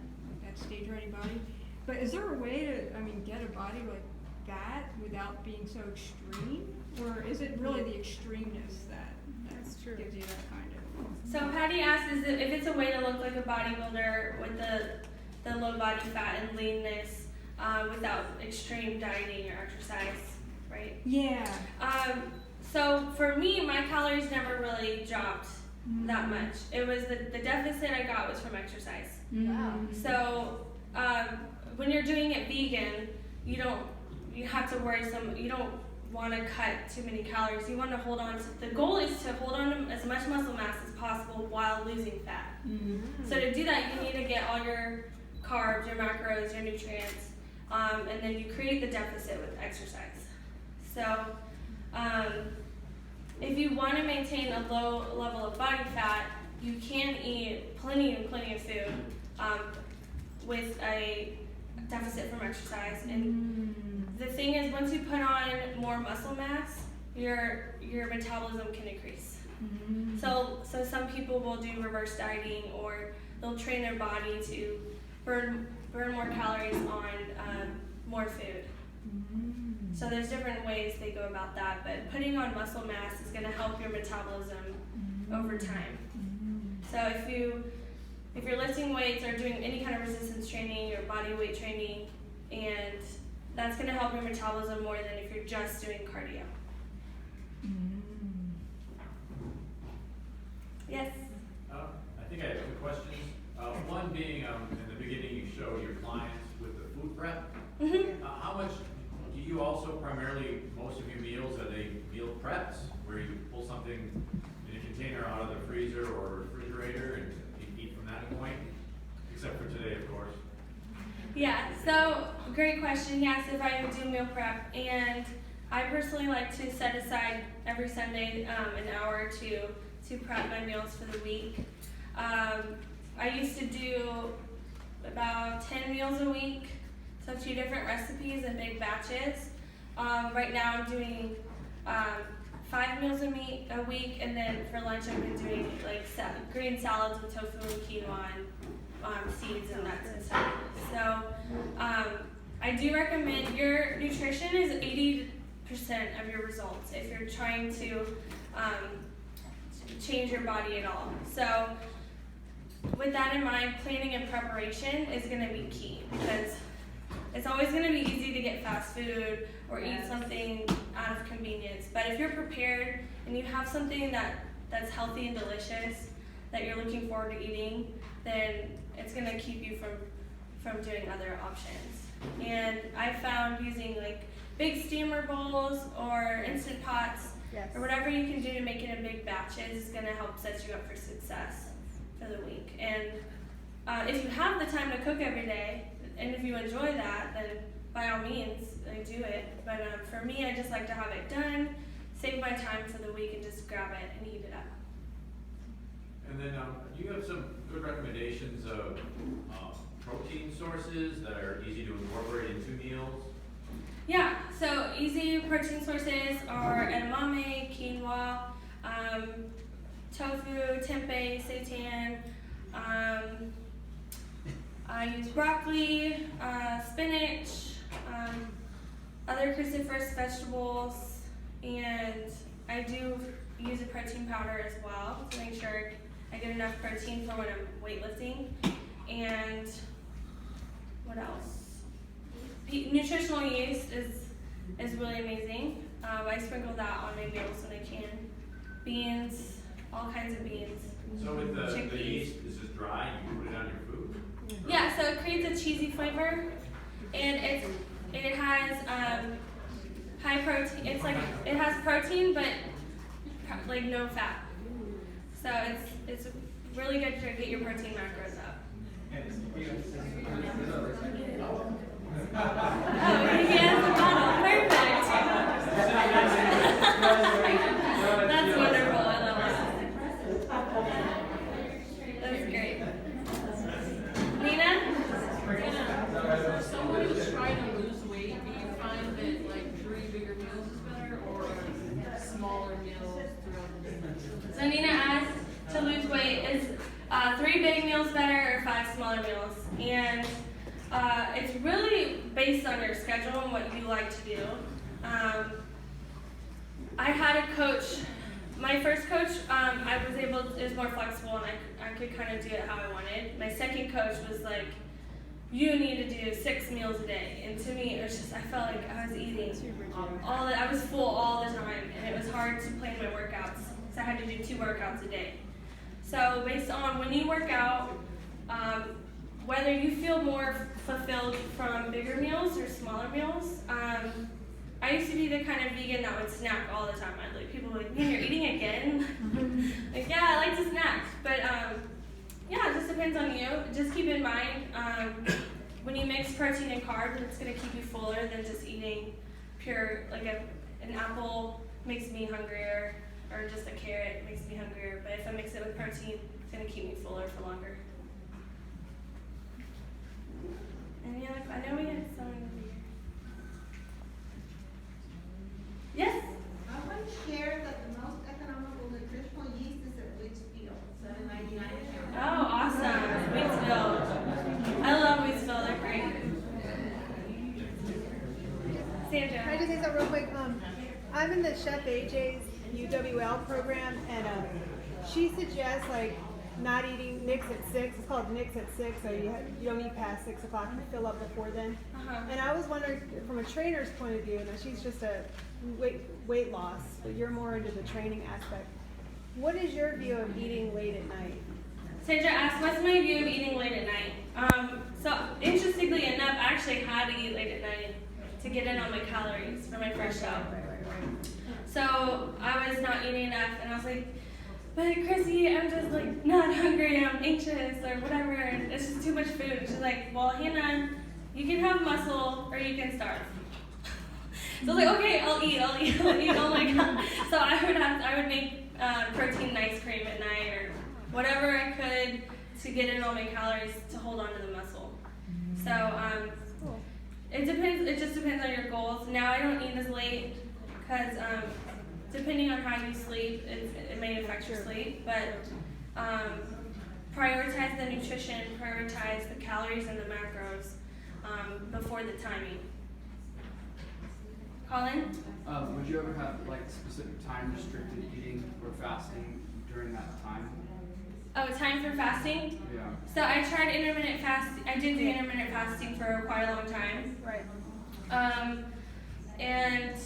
stage ready body. But is there a way to, get a body like that without being so extreme? Or is it really the extremeness that gives you that kind of? So Patty asked if it's a way to look like a bodybuilder with the low body fat and leanness without extreme dieting or exercise, right? Yeah. So for me, my calories never really dropped that much. It was the deficit I got was from exercise. Wow. So when you're doing it vegan, you have to worry you don't want to cut too many calories. You want to hold on to, the goal is to hold on to as much muscle mass as possible while losing fat. So to do that, you need to get all your carbs, your macros, your nutrients, and then you create the deficit with exercise. So if you want to maintain a low level of body fat, you can eat plenty of food with a deficit from exercise. And the thing is, once you put on more muscle mass, your metabolism can increase. So some people will do reverse dieting, or they'll train their body to burn more calories on more food. So there's different ways they go about that, but putting on muscle mass is going to help your metabolism over time. So if you're lifting weights or doing any kind of resistance training or body weight training, and that's going to help your metabolism more than if you're just doing cardio. Yes? I think I have two questions. One being, in the beginning you showed your clients with the food prep. How much do you also primarily, most of your meals, are they meal preps, where you pull something in a container out of the freezer or refrigerator and you eat from that point? Except for today, of course. Yeah, so great question. He asked if I would do meal prep, and I personally like to set aside every Sunday an hour to prep my meals for the week. I used to do about 10 meals a week, so 2 different recipes in big batches. Right now I'm doing 5 meals a week, and then for lunch I've been doing like green salads with tofu and quinoa and seeds and nuts and stuff. So I do recommend, your nutrition is 80% of your results if you're trying to change your body at all. So with that in mind, planning and preparation is going to be key, because it's always going to be easy to get fast food or eat something out of convenience. But if you're prepared and you have something that's healthy and delicious that you're looking forward to eating, then it's going to keep you from doing other options. And I found using like big steamer bowls or instant pots or whatever you can do to make it in big batches is going to help set you up for success for the week. And if you have the time to cook every day, and if you enjoy that, then by all means, do it. But for me, I just like to have it done, save my time for the week, and just grab it and eat it up. And then do you have some good recommendations of protein sources that are easy to incorporate into meals? Yeah, so easy protein sources are edamame, quinoa, tofu, tempeh, seitan. I use broccoli, spinach, other cruciferous vegetables, and I do use a protein powder as well to make sure I get enough protein for when I'm weightlifting. And what else? Nutritional yeast is really amazing. I sprinkle that on my meals when I can. Beans, all kinds of beans. So with the Chickpeas. yeast, is this dry? You put it on your food? Yeah, so it creates a cheesy flavor, and it has high protein. It's like it has protein, but like no fat. So it's really good to get your protein macros up. Oh, he has a bottle. Perfect. That's wonderful. I love that. That's great. Nina? For someone who's trying to lose weight, do you find that like 3 bigger meals is better or smaller meals throughout the day? So Nina asked to lose weight, is 3 big meals better or 5 smaller meals? And it's really based on your schedule and what you like to do. I had a coach, my first coach, it was more flexible and I could kind of do it how I wanted. My second coach was like, you need to do 6 meals a day. And to me, it was just, I felt like I was eating I was full all the time, and it was hard to plan my workouts. So I had to do 2 workouts a day. So based on when you work out, whether you feel more fulfilled from bigger meals or smaller meals, I used to be the kind of vegan that would snack all the time. People were like, man, you're eating again? Like, yeah, I like to snack. But yeah, it just depends on you. Just keep in mind, when you mix protein and carbs, it's going to keep you fuller than just eating pure, like an apple makes me hungrier, or just a carrot makes me hungrier. But if I mix it with protein, it's going to keep me fuller for longer. And yeah, I know we had someone over here. Yes? I want to share that the most economical nutritional yeast is at Wheatsfield, $7.99 a pound. Oh, awesome. Wheatsfield. I love Wheatsfield. They're great. Sandra. Can I just say something real quick? I'm in the Chef AJ's UWL program, and she suggests like not eating Nix at 6. It's called Nix at 6, so you don't eat past 6 o'clock. You fill up before then. And I was wondering, from a trainer's point of view, now she's just a weight loss, but you're more into the training aspect. What is your view of eating late at night? Sandra asked, what's my view of eating late at night? So interestingly enough, I actually had to eat late at night to get in on my calories for my first show. So I was not eating enough, and I was like, but Chrissy, I'm just like not hungry, I'm anxious or whatever, and it's just too much food. And she's like, well, Hannah, you can have muscle or you can starve. So I was like, okay, I'll eat, oh my God. So I would make protein ice cream at night or whatever I could to get in all my calories to hold on to the muscle. So it just depends on your goals. Now I don't eat as late because depending on how you sleep, it may affect your sleep, but prioritize the nutrition, prioritize the calories and the macros before the timing. Colin? Would you ever have like specific time restricted eating or fasting during that time? Oh, time for fasting? Yeah. So I tried intermittent fasting. I did do intermittent fasting for quite a long time. Right. And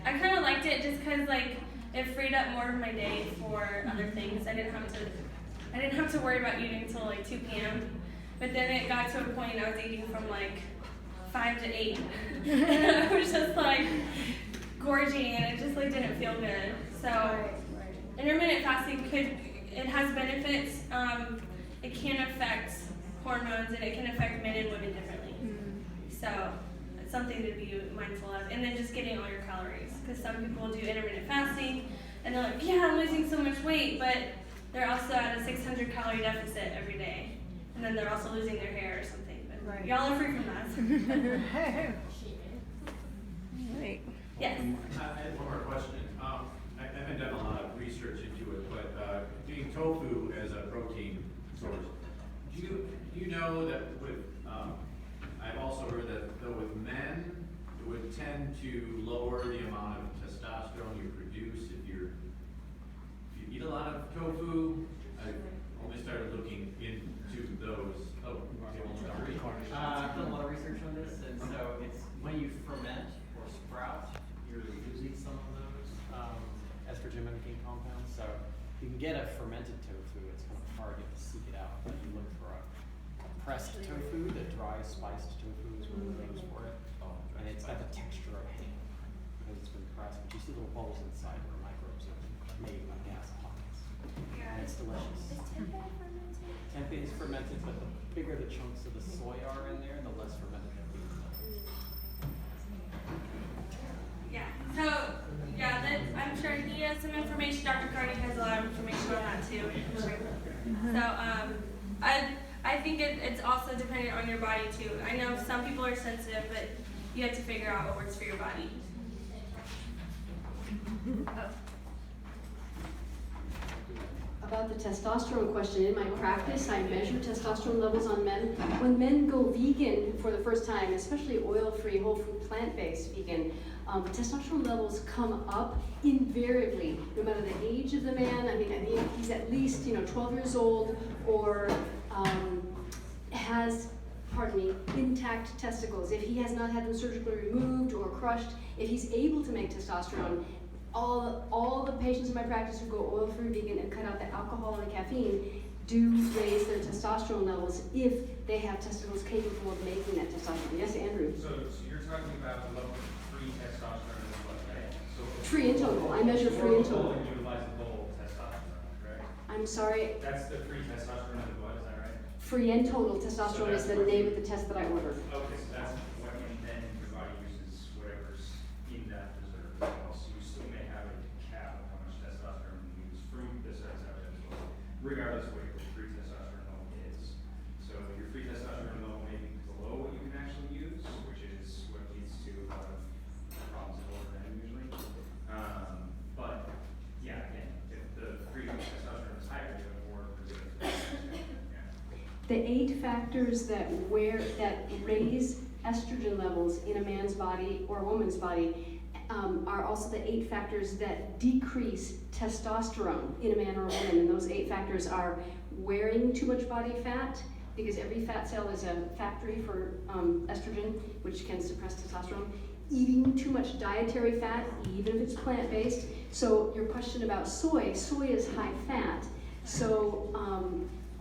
I kind of liked it just because like it freed up more of my day for other things. I didn't have to worry about eating until like 2 p.m. But then it got to a point I was eating from like 5 to 8. And I was just like gorging, and it just like didn't feel good. So intermittent fasting it has benefits. It can affect hormones, and it can affect men and women differently. So it's something to be mindful of. And then just getting all your calories, because some people do intermittent fasting and they're like, yeah, I'm losing so much weight, but they're also at a 600 calorie deficit every day, and then they're also losing their hair or something. But y'all are free from that. Right. Yes. I have one more question. I haven't done a lot of research into it, but doing tofu as a protein source, do you know that with, I've also heard that though with men, it would tend to lower the amount of testosterone you produce if you eat a lot of tofu. I've only started looking into those. I've done a lot of research on this, and so it's when you ferment or sprout, you're losing some mimicking compounds. So you can get a fermented tofu. It's kind of hard, you have to seek it out. But you look for a pressed tofu. The dry spiced tofu is one of those for it. And it's got the texture of ham because it's been pressed. But you see little bubbles inside where microbes are made like gas pockets. And it's delicious. Is tempeh fermented? Tempeh is fermented, but the bigger the chunks of the soy are in there, the less fermented they'll be. Yeah. So yeah, I'm sure he has some information. Dr. Carney has a lot of information on that too. So I think it's also dependent on your body too. I know some people are sensitive, but you have to figure out what works for your body. About the testosterone question, in my practice, I measure testosterone levels on men. When men go vegan for the first time, especially oil-free, whole food, plant-based vegan, testosterone levels come up invariably, no matter the age of the man. I mean, he's at least 12 years old or has, intact testicles. If he has not had them surgically removed or crushed, if he's able to make testosterone, all the patients in my practice who go oil-free vegan and cut out the alcohol and the caffeine do raise their testosterone levels if they have testicles capable of making that testosterone. Yes, Andrew? So you're talking about the level of free testosterone as well, right? So Free and total. I measure free and total. And utilizable testosterone, correct? I'm sorry? That's the free testosterone in the blood, is that right? Free and total testosterone is the name of the test that I ordered. Okay, so that's what, and then your body uses whatever's in that reserve as well. So you still may have a cap of how much testosterone you use from the sex evidence as well, regardless of what your free testosterone level is. So your free testosterone level may be below what you can actually use, which is what leads to a lot of problems in older men usually. But yeah, again, if the free testosterone is higher, you have more resistance. The 8 factors that raise estrogen levels in a man's body or a woman's body are also the 8 factors that decrease testosterone in a man or a woman. And those 8 factors are wearing too much body fat, because every fat cell is a factory for estrogen, which can suppress testosterone. Eating too much dietary fat, even if it's plant-based. So your question about soy is high fat. So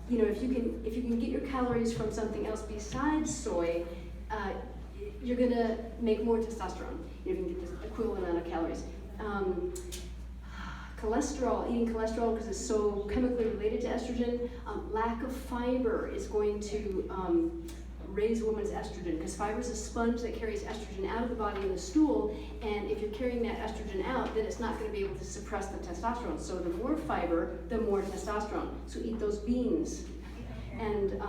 if you can get your calories from something else besides soy, you're gonna make more testosterone. You can get the equivalent amount of calories. Cholesterol, eating cholesterol because it's so chemically related to estrogen. Lack of fiber is going to raise a woman's estrogen, because fiber is a sponge that carries estrogen out of the body in the stool, and if you're carrying that estrogen out, then it's not going to be able to suppress the testosterone. So the more fiber, the more testosterone. So eat those beans. And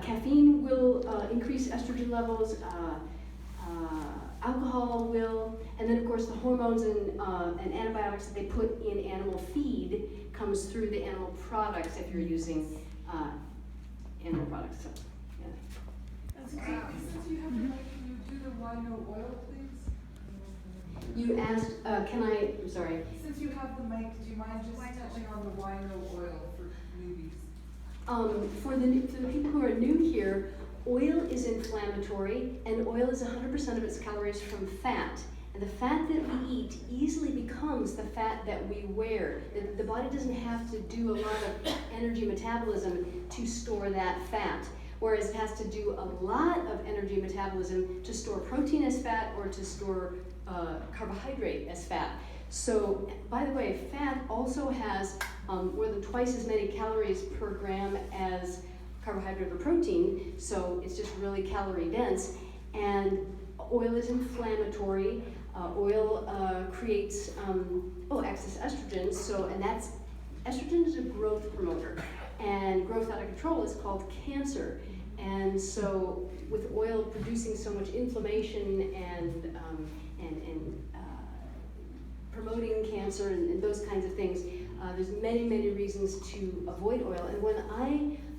caffeine will increase estrogen levels, alcohol will, and then of course the hormones and antibiotics that they put in animal feed comes through the animal products if you're using animal products. So, yeah. Since you have the mic, can you do the why no oil, please? You asked, I'm sorry. Since you have the mic, do you mind just touching on the why no oil for newbies? For the people who are new here, oil is inflammatory, and oil is 100% of its calories from fat. And the fat that we eat easily becomes the fat that we wear. The body doesn't have to do a lot of energy metabolism to store that fat, whereas it has to do a lot of energy metabolism to store protein as fat or to store carbohydrate as fat. So, by the way, fat also has more than twice as many calories per gram as carbohydrate or protein, so it's just really calorie dense. And oil is inflammatory. Oil creates excess estrogen. Estrogen is a growth promoter, and growth out of control is called cancer. And so, with oil producing so much inflammation and promoting cancer and those kinds of things, there's many reasons to avoid oil. And when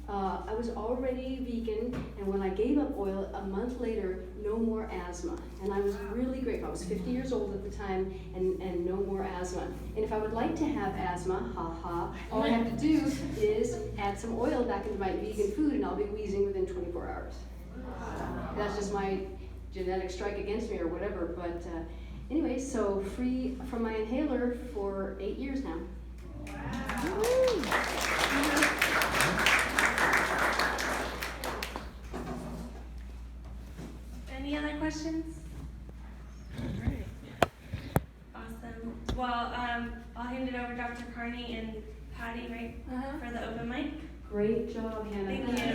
I was already vegan, and when I gave up oil, a month later, no more asthma. And I was really grateful. I was 50 years old at the time, and no more asthma. And if I would like to have asthma, all I have to do is add some oil back into my vegan food, and I'll be wheezing within 24 hours. That's just my genetic strike against me or whatever, but anyway, so free from my inhaler for 8 years now. Any other questions? Awesome. Well, I'll hand it over to Dr. Carney and Patty, right, for the open mic. Great job, Hannah.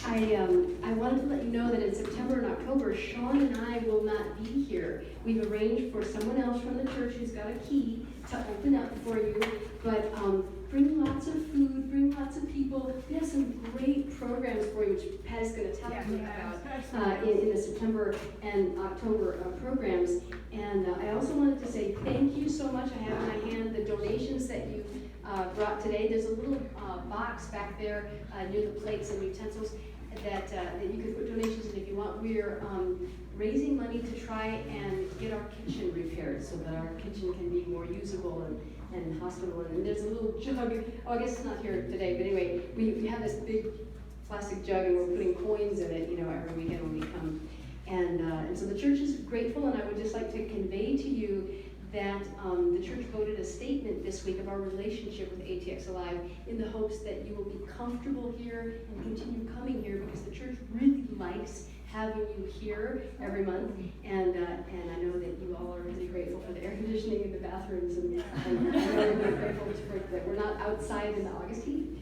Thank you. I wanted to let you know that in September and October, Sean and I will not be here. We've arranged for someone else from the church who's got a key to open up for you. But bring lots of food, bring lots of people. We have some great programs for you, which Pat is going to tell you about in the September and October programs. And I also wanted to say thank you so much. I have in my hand the donations that you brought today. There's a little box back there near the plates and utensils that you can put donations in if you want. We're raising money to try and get our kitchen repaired so that our kitchen can be more usable and hospitable. And there's a little jug. Oh, I guess it's not here today, but anyway, we have this big plastic jug and we're putting coins in it, every weekend when we come. And so the church is grateful, and I would just like to convey to you that the church voted a statement this week of our relationship with ATX Alive in the hopes that you will be comfortable here and continue coming here, because the church really likes having you here every month, and I know that you all are really grateful for the air conditioning in the bathrooms, and I know you're really grateful that we're not outside in the August heat.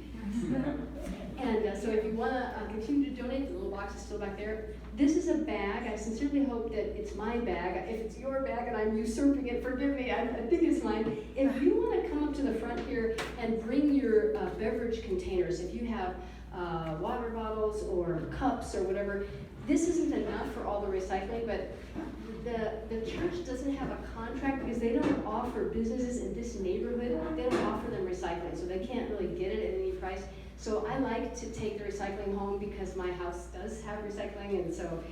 And so if you want to continue to donate, the little box is still back there. This is a bag. I sincerely hope that it's my bag. If it's your bag and I'm usurping it, forgive me. I think it's mine. If you want to come up to the front here and bring your beverage containers, if you have water bottles or cups or whatever, this isn't enough for all the recycling, but the church doesn't have a contract because they don't offer businesses in this neighborhood, they don't offer them recycling, so they can't really get it at any price. So I like to take the recycling home because my house does have recycling, and so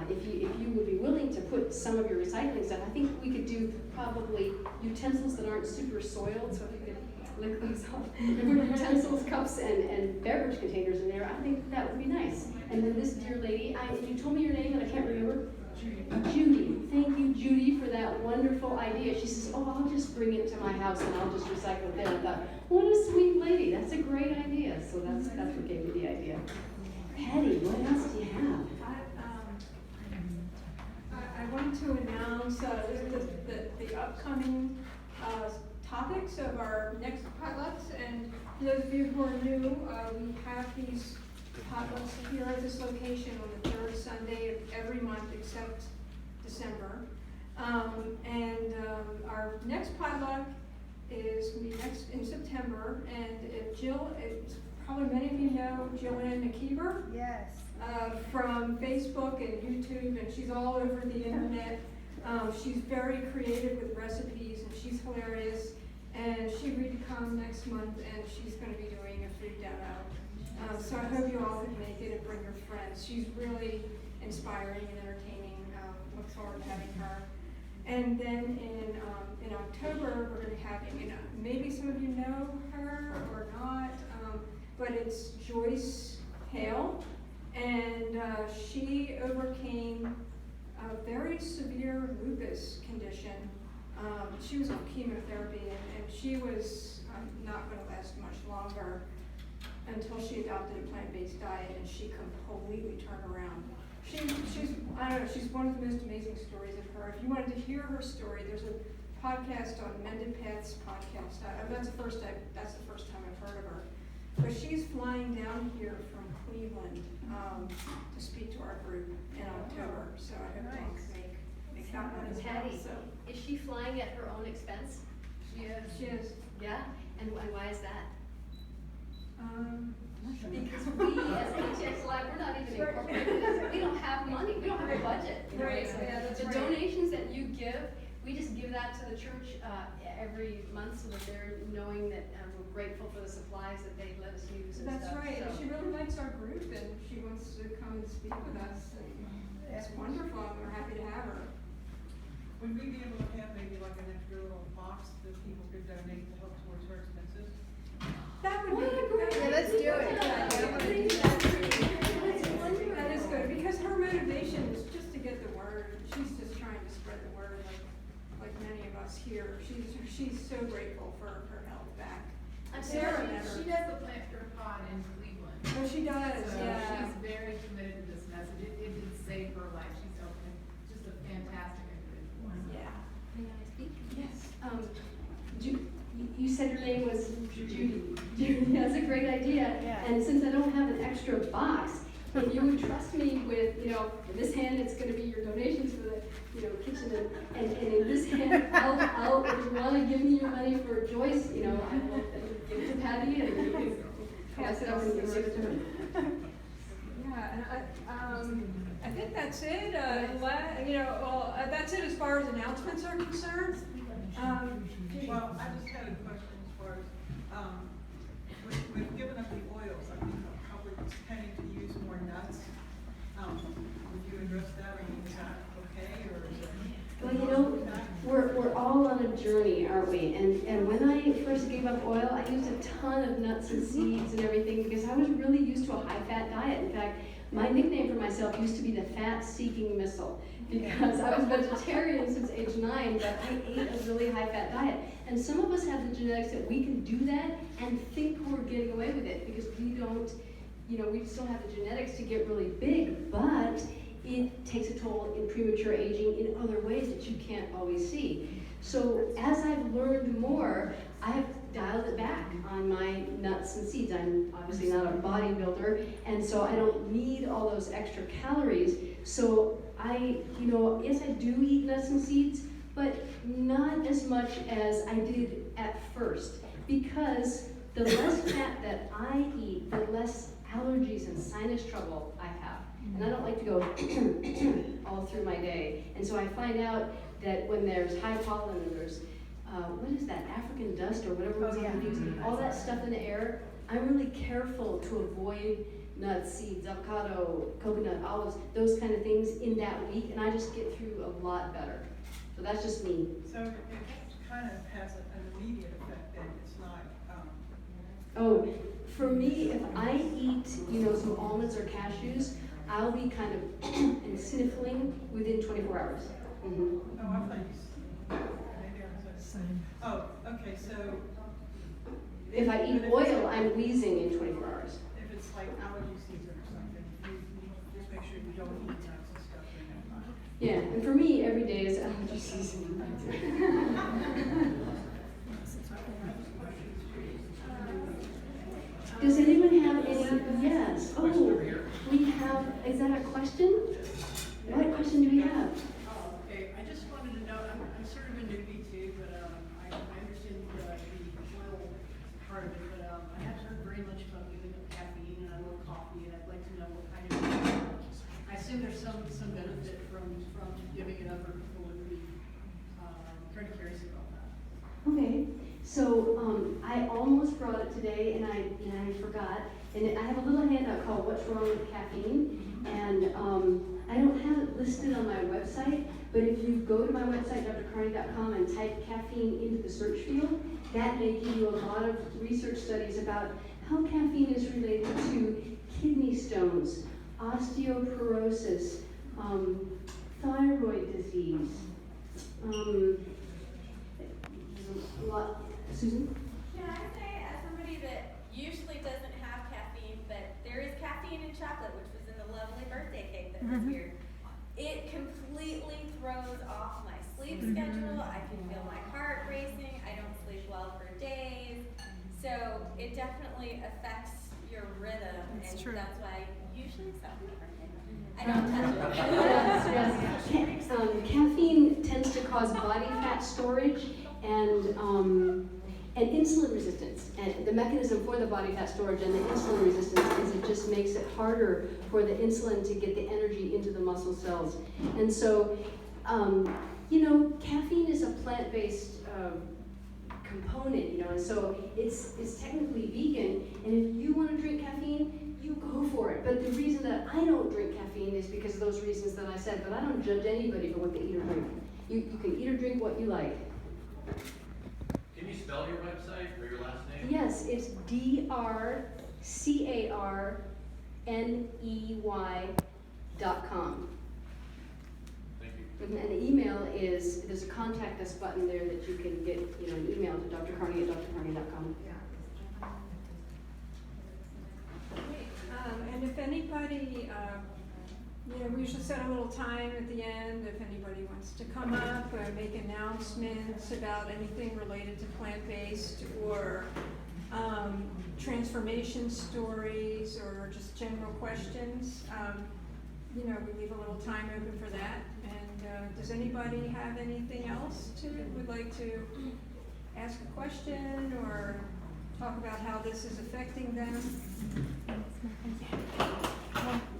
if you would be willing to put some of your recycling stuff, I think we could do probably utensils that aren't super soiled, so if you could lick those off, and put utensils, cups, and beverage containers in there, I think that would be nice. And then this dear lady, you told me your name and I can't remember. Judy. Thank you, Judy, for that wonderful idea. She says, oh, I'll just bring it to my house and I'll just recycle it there. I thought, what a sweet lady. That's a great idea. So that's what gave me the idea. Patty, what else do you have? I wanted to announce the upcoming topics of our next potlucks. And for those of you who are new, we have these potlucks here at this location on the third Sunday of every month except December. Our next potluck is going to be next in September, and Jill, probably many of you know Jillian McKeever. Yes. From Facebook and YouTube, and she's all over the internet. She's very creative with recipes, and she's hilarious. And she agreed to come next month, and she's going to be doing a food demo. So I hope you all can make it and bring your friends. She's really inspiring and entertaining. Look forward to having her. And then in October, we're going to be having, maybe some of you know her or not, but it's Joyce Hale. And she overcame a very severe lupus condition. She was on chemotherapy, and she was not going to last much longer until she adopted a plant-based diet, and she completely turned around. She's I don't know, she's one of the most amazing stories of her. If you wanted to hear her story, there's a podcast on Mended Paths podcast. That's the first time I've heard of her. But she's flying down here from Cleveland to speak to our group in October. So I hope to make that one as well. Patty, So. Is she flying at her own expense? She is. Yeah? And why is that? Because we, as ATX Live, we're not even incorporated. We don't have money. We don't have a budget. Right. So Yeah, that's the right. donations that you give, we just give that to the church every month so that they're knowing that we're grateful for the supplies that they let us use and That's stuff. right. So. She really likes our group, and she wants to come and speak with us. And it's wonderful, and we're happy to have her. Would we be able to have maybe like an extra little box that people could donate to help towards her expenses? That would be Yeah, let's do it. No, she does, So yeah. she's very committed to this message. It did save her life. She's just a fantastic individual. Yeah. May I speak? Yes. You said her name was Judy. Judy, that's a great idea. Yeah. And since I don't have an extra box, if you would trust me with, in this hand, it's gonna be your donations for the, kitchen, and in this hand, I'll, if you wanna give me your money for Joyce, I will give it to Patty, and you can pass it over and give it to her. Yeah, and I think that's it. That's it as far as announcements are concerned. Well, I just had a question as far as, we've given up the oils, I think we're tending to use more nuts. Would you address that, is that okay, or is it? Well, we're all on a journey, aren't we? And when I first gave up oil, I used a ton of nuts and seeds and everything because I was really used to a high-fat diet. In fact, my nickname for myself used to be the fat-seeking missile because I was vegetarian since age 9, but I ate a really high-fat diet. And some of us have the genetics that we can do that and think we're getting away with it because we don't, we just don't have the genetics to get really big, but it takes a toll in premature aging in other ways that you can't always see. So as I've learned more, I've dialed it back on my nuts and seeds. I'm obviously not a bodybuilder, and so I don't need all those extra calories. So yes, I do eat nuts and seeds, but not as much as I did at first, because the less fat that I eat, the less allergies and sinus trouble I have. And I don't like to go all through my day. And so I find out that when there's high pollen and there's, what is that, African dust or whatever was on the news, all that stuff in the air, I'm really careful to avoid nuts, seeds, avocado, coconut, olives, those kind of things in that week, and I just get through a lot better. So that's just me. So it kind of has an immediate effect then, it's not, Oh, for me, if I eat, some almonds or cashews, I'll be kind of and sniffling within 24 hours. Mm-hmm. Oh, I thought maybe I was oh, okay, so. If I eat oil, I'm wheezing in 24 hours. If it's like allergy season or something, you just make sure you don't eat nuts and stuff during that time. Yeah, and for me, every day is allergy season. Does anyone have any? Yes. Oh, we have. Is that a question? What question do we have? Okay, I just wanted to know. I'm sort of a newbie too, but I understand the oil part of it. But I haven't heard very much about giving up caffeine, and I love coffee, and I'd like to know what kind of. I assume there's some benefit from giving it up, or people would be pretty curious about that. Okay. So I almost brought it today, and I forgot. And I have a little handout called "What's Wrong with Caffeine," and I don't have it listed on my website. But if you go to my website, drcarney.com, and type caffeine into the search field, that may give you a lot of research studies about how caffeine is related to kidney stones, osteoporosis, thyroid disease. Susan? Can I say, as somebody that usually doesn't have caffeine, but there is caffeine in chocolate, which was in the lovely birthday cake that was weird, it completely throws off my sleep schedule. I can feel my heart racing. I don't sleep well for days. So it definitely affects your rhythm, and that's why I usually celebrate birthday. I don't touch it. Yes. Caffeine tends to cause body fat storage and insulin resistance. And the mechanism for the body fat storage and the insulin resistance is it just makes it harder for the insulin to get the energy into the muscle cells. And so, caffeine is a plant-based component, and so it's technically vegan. And if you want to drink caffeine, you go for it. But the reason that I don't drink caffeine is because of those reasons that I said. But I don't judge anybody for what they eat or drink. You can eat or drink what you like. Can you spell your website or your last name? Yes, it's drcarney.com. Thank you. And the email is, there's a contact us button there that you can get, an email to drcarney@drcarney.com. anybody, we usually set a little time at the end if anybody wants to come up or make announcements about anything related to plant-based or transformation stories or just general questions. We leave a little time open for that. And does anybody have anything else would like to ask a question or talk about how this is affecting them?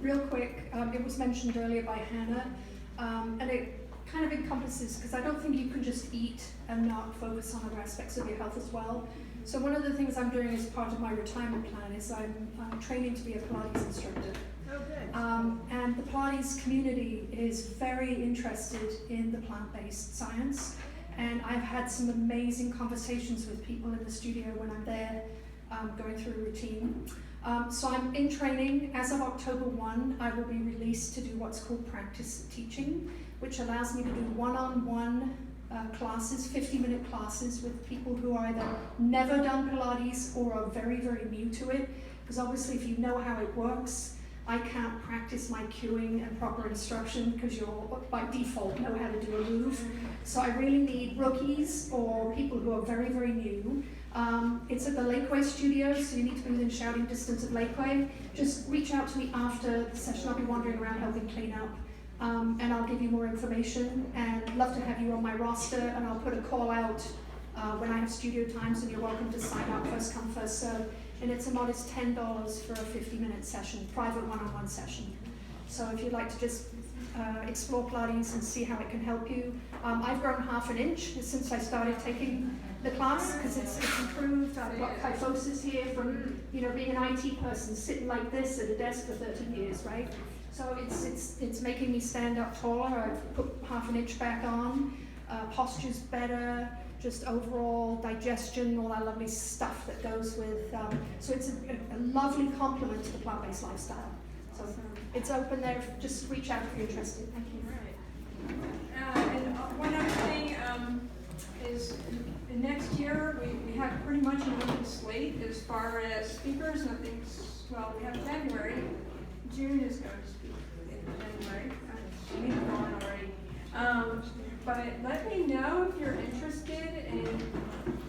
Real quick, it was mentioned earlier by Hannah, and it kind of encompasses, because I don't think you can just eat and not focus on other aspects of your health as well. So one of the things I'm doing as part of my retirement plan is I'm training to be a Pilates instructor. Oh, good. And the Pilates community is very interested in the plant-based science, and I've had some amazing conversations with people in the studio when I'm there going through a routine. So I'm in training. As of October 1, I will be released to do what's called practice teaching, which allows me to do one-on-one classes, 50-minute classes with people who either never done Pilates or are very, very new to it. Because obviously if you know how it works, I can't practice my cueing and proper instruction because you'll, by default, know how to do a move. So I really need rookies or people who are very, very new. It's at the Lakeway studio, so you need to be within shouting distance of Lakeway. Just reach out to me after the session. I'll be wandering around helping clean up, and I'll give you more information. And love to have you on my roster, and I'll put a call out when I have studio times, and you're welcome to sign up. First come, first serve. And it's a modest $10 for a 50-minute session, private one-on-one session. So if you'd like to just explore Pilates and see how it can help you. I've grown 1/2 inch since I started taking the class because it's improved. I've got kyphosis here from being an IT person sitting like this at a desk for 30 years, right? So it's making me stand up taller. I've put 1/2 inch back on. Posture's better. Just overall digestion, all that lovely stuff that goes with. So it's a lovely complement to the plant-based lifestyle. So it's open there. Just reach out if you're interested. Thank you. And one other thing is next year we have pretty much an open slate as far as speakers. We have February. June is going to speak in January. She's gone already. But let me know if you're interested in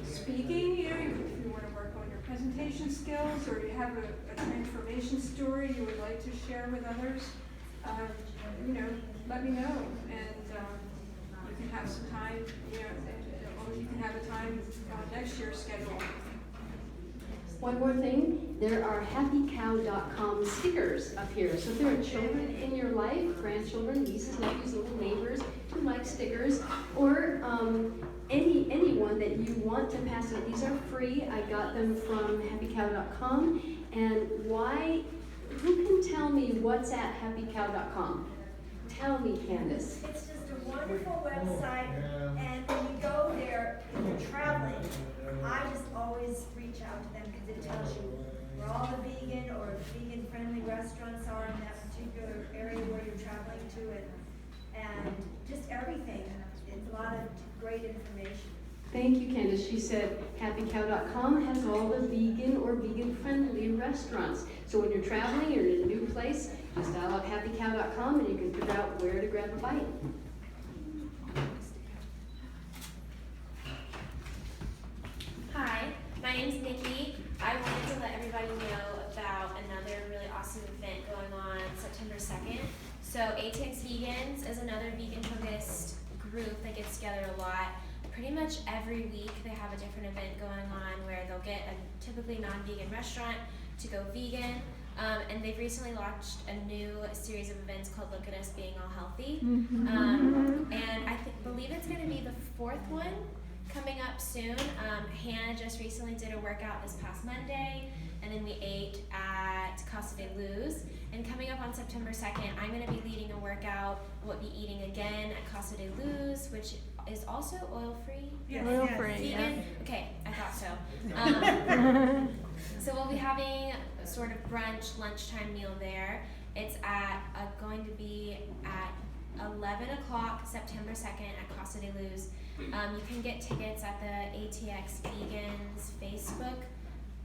speaking. If you want to work on your presentation skills or you have a transformation story you would like to share with others. Let me know, and you can have some time. Or you can have a time on next year's schedule. One more thing, there are happycow.com stickers up here. So if there are children in your life, grandchildren, nieces, nephews, little neighbors who like stickers, or anyone that you want to pass out, these are free. I got them from happycow.com. And who can tell me what's at happycow.com? Tell me, Candace. It's just a wonderful website, and when you go there, if you're traveling, I just always reach out to them because it tells you where all the vegan or vegan-friendly restaurants are in that particular area where you're traveling to, and just everything. It's a lot of great information. Thank you, Candace. She said happycow.com has all the vegan or vegan-friendly restaurants. So when you're traveling, you're in a new place, just dial up happycow.com and you can figure out where to grab a bite. Hi, my name's Nikki. I wanted to let everybody know about another really awesome event going on September 2nd. So ATX Vegans is another vegan-focused group that gets together a lot. Pretty much every week they have a different event going on where they'll get a typically non-vegan restaurant to go vegan. And they've recently launched a new series of events called Look at Us Being All Healthy. And I believe it's going to be the 4th one coming up soon. Hannah just recently did a workout this past Monday, and then we ate at Casa de Luz. And coming up on September 2nd, I'm going to be leading a workout. We'll be eating again at Casa de Luz, which is also oil-free? Yes. Oil-free, Vegan? yeah. Okay, I thought so. So we'll be having a sort of brunch, lunchtime meal there. It's going to be at 11 o'clock September 2nd at Casa de Luz. You can get tickets at the ATX Vegans Facebook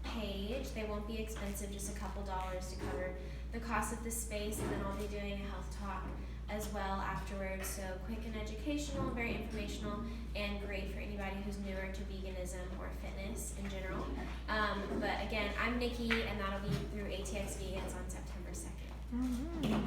page. They won't be expensive, just a couple dollars to cover the cost of the space, and then I'll be doing a health talk as well afterwards. So quick and educational, very informational, and great for anybody who's newer to veganism or fitness in general. But again, I'm Nikki, and that'll be through ATX Vegans on September 2nd. Yes.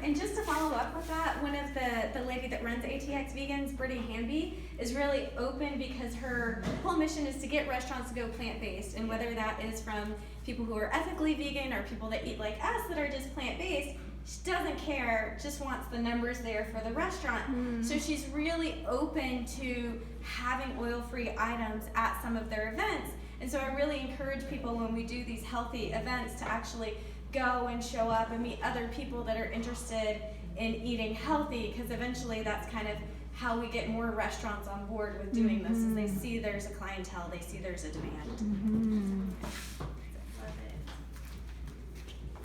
And just to follow up with that, one of the lady that runs ATX Vegans, Brittany Hamby, is really open because her whole mission is to get restaurants to go plant-based, and whether that is from people who are ethically vegan or people that eat like us that are just plant-based, she doesn't care, just wants the numbers there for the restaurant. So she's really open to having oil-free items at some of their events. And so I really encourage people when we do these healthy events to actually go and show up and meet other people that are interested in eating healthy, because eventually that's kind of how we get more restaurants on board with doing this, is they see there's a clientele, they see there's a demand.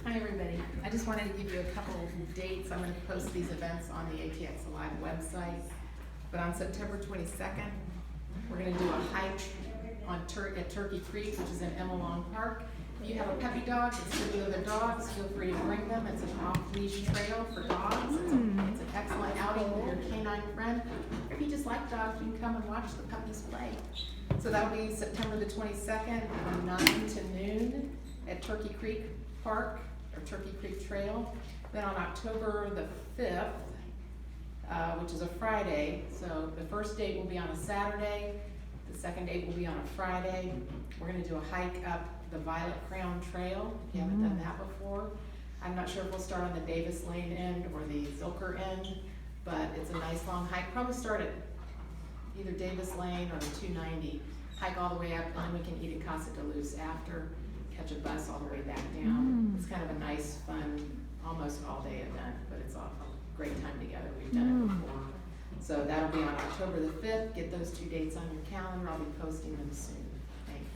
Hi everybody. I just wanted to give you a couple of dates. I'm going to post these events on the ATX Alive website. But on September 22nd, we're going to do a hike on at Turkey Creek, which is in Emmelong Park. If you have a puppy dog that's good with other dogs, feel free to bring them. It's an off-leash trail for dogs. It's an excellent outing with your canine friend. Or if you just like dogs, you can come and watch the puppies play. So that'll be September the 22nd from 9 to noon at Turkey Creek Park, or Turkey Creek Trail. Then on October the 5th, which is a Friday, so the first date will be on a Saturday, the second date will be on a Friday. We're going to do a hike up the Violet Crown Trail, if you haven't done that before. I'm not sure if we'll start on the Davis Lane end or the Zilker end, but it's a nice long hike. Probably start at either Davis Lane or the 290, hike all the way up, and then we can eat at Casa de Luz after, catch a bus all the way back down. It's kind of a nice, fun, almost all-day event, but it's a great time together. We've done it before. So that'll be on October the 5th. Get those 2 dates on your calendar. I'll be posting them soon. Thanks.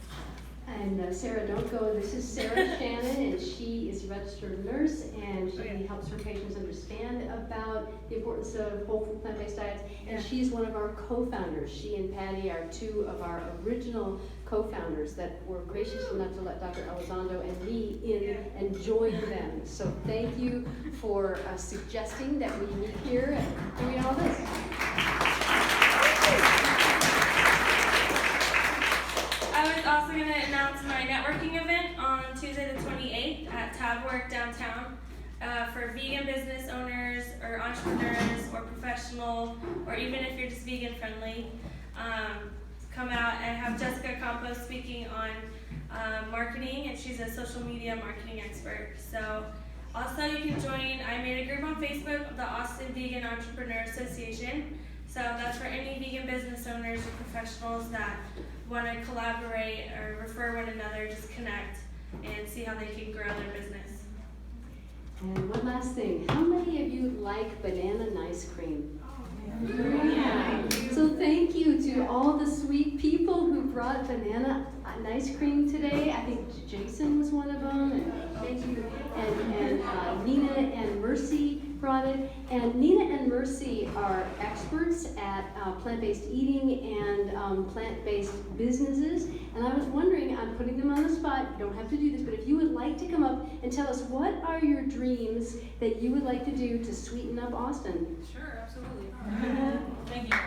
And Sarah, don't go. This is Sarah Shannon, and she is a registered nurse, and she helps her patients understand about the importance of whole food plant-based diets. And she's one of our co-founders. She and Patty are 2 of our original co-founders that were gracious enough to let Dr. Elizondo and me in and join them. So thank you for suggesting that we meet here and doing all this. I was also going to announce my networking event on Tuesday the 28th at Tabwork downtown for vegan business owners or entrepreneurs or professional, or even if you're just vegan friendly. Come out and have Jessica Campos speaking on marketing, and she's a social media marketing expert. So also you can join, I made a group on Facebook, the Austin Vegan Entrepreneur Association. So that's for any vegan business owners or professionals that want to collaborate or refer one another, just connect and see how they can grow their business. And one last thing, how many of you like banana ice cream? Yeah. So thank you to all the sweet people who brought banana ice cream today. I think Jason was one of them, and thank you. And Nina and Mercy brought it. And Nina and Mercy are experts at plant-based eating and plant-based businesses. And I was wondering, I'm putting them on the spot, you don't have to do this, but if you would like to come up and tell us what are your dreams that you would like to do to sweeten up Austin? Sure, absolutely. Thank you.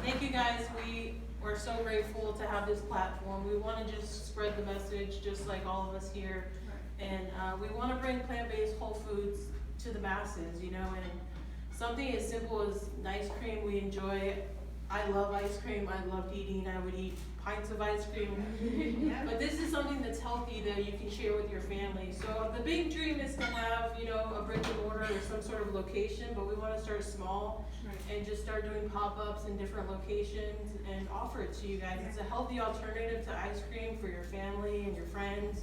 Thank you guys. We're so grateful to have this platform. We want to just spread the message just like all of us here. And we want to bring plant-based whole foods to the masses, you know, and something as simple as ice cream we enjoy. I love ice cream. I love eating. I would eat pints of ice cream. But this is something that's healthy that you can share with your family. So the big dream is to have, you know, a brick and mortar or some sort of location, but we want to start small and just start doing pop-ups in different locations and offer it to you guys. It's a healthy alternative to ice cream for your family and your friends.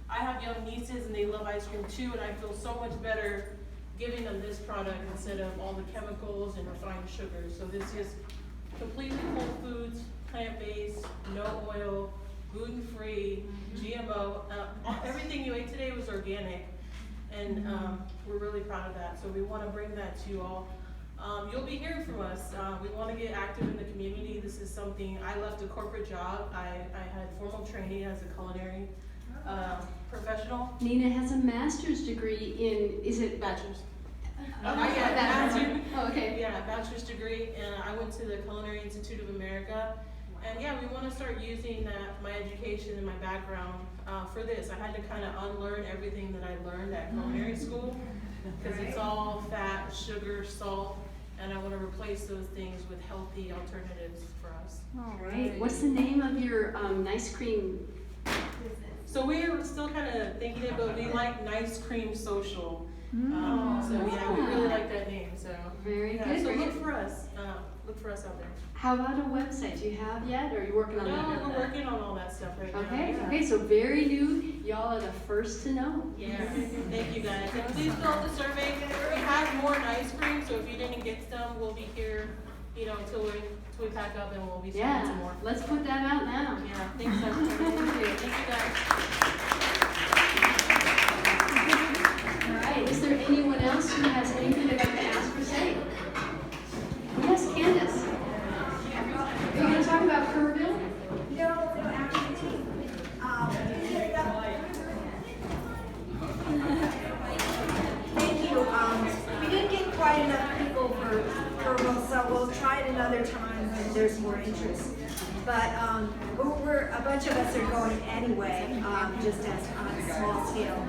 I have young nieces and they love ice cream too, and I feel so much better giving them this product instead of all the chemicals and refined sugars. So this is completely whole foods, plant-based, no oil, gluten-free, GMO. Everything you ate today was organic, and we're really proud of that. So we want to bring that to you all. you'll be hearing from us. We want to get active in the community. This is something, I left a corporate job. I had formal training as a culinary professional. Nina has a master's degree in, is it? Bachelor's. Not yet, Bachelor's. Oh, okay. Yeah, bachelor's degree, and I went to the Culinary Institute of America. And yeah, we want to start using that, my education and my background for this. I had to kind of unlearn everything that I learned at culinary school, because it's all fat, sugar, salt, and I want to replace those things with healthy alternatives for us. Great. What's the name of your nice cream? So we're still kind of thinking it, but we like Nice Cream Social. So yeah, we really like that name. So Very yeah, good. So very look good. for us. Look for us out there. How about a website? Do you have yet, or are you working on that? No, we're working on all that stuff right now. Okay, Yeah. okay, so very new. Y'all are the first to know. Yeah, thank you guys. And please fill out the survey. We have more ice cream, so if you didn't get some, we'll be here, until we pack up, and we'll be sending some Yeah, more. let's put that out now. Yeah, thanks everyone. Thank you guys. All right, is there anyone else who has anything they'd like to ask or say? Yes, Candace. Are you going to talk about Kerrville? No, actually, thank you. We didn't get quite enough people for Kerrville, so we'll try it another time when there's more interest. But we're a bunch of us are going anyway, just as on a small scale.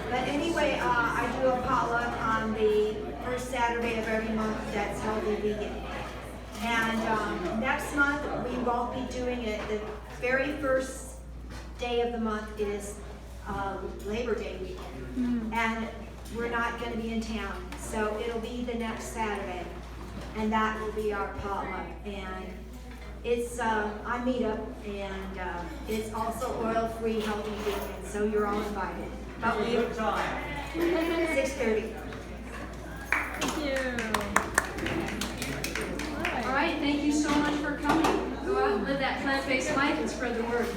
But anyway, I do a potluck on the first Saturday of every month that's healthy vegan. And next month, we won't be doing it. The very first day of the month is Labor Day weekend. And we're not going to be in town. So it'll be the next Saturday. And that will be our potluck. And it's I meet up, and it's also oil-free, healthy vegan. So you're all invited. But we 6:30. Thank you. All right, thank you so much for coming. Go out and live that plant-based life and spread the word.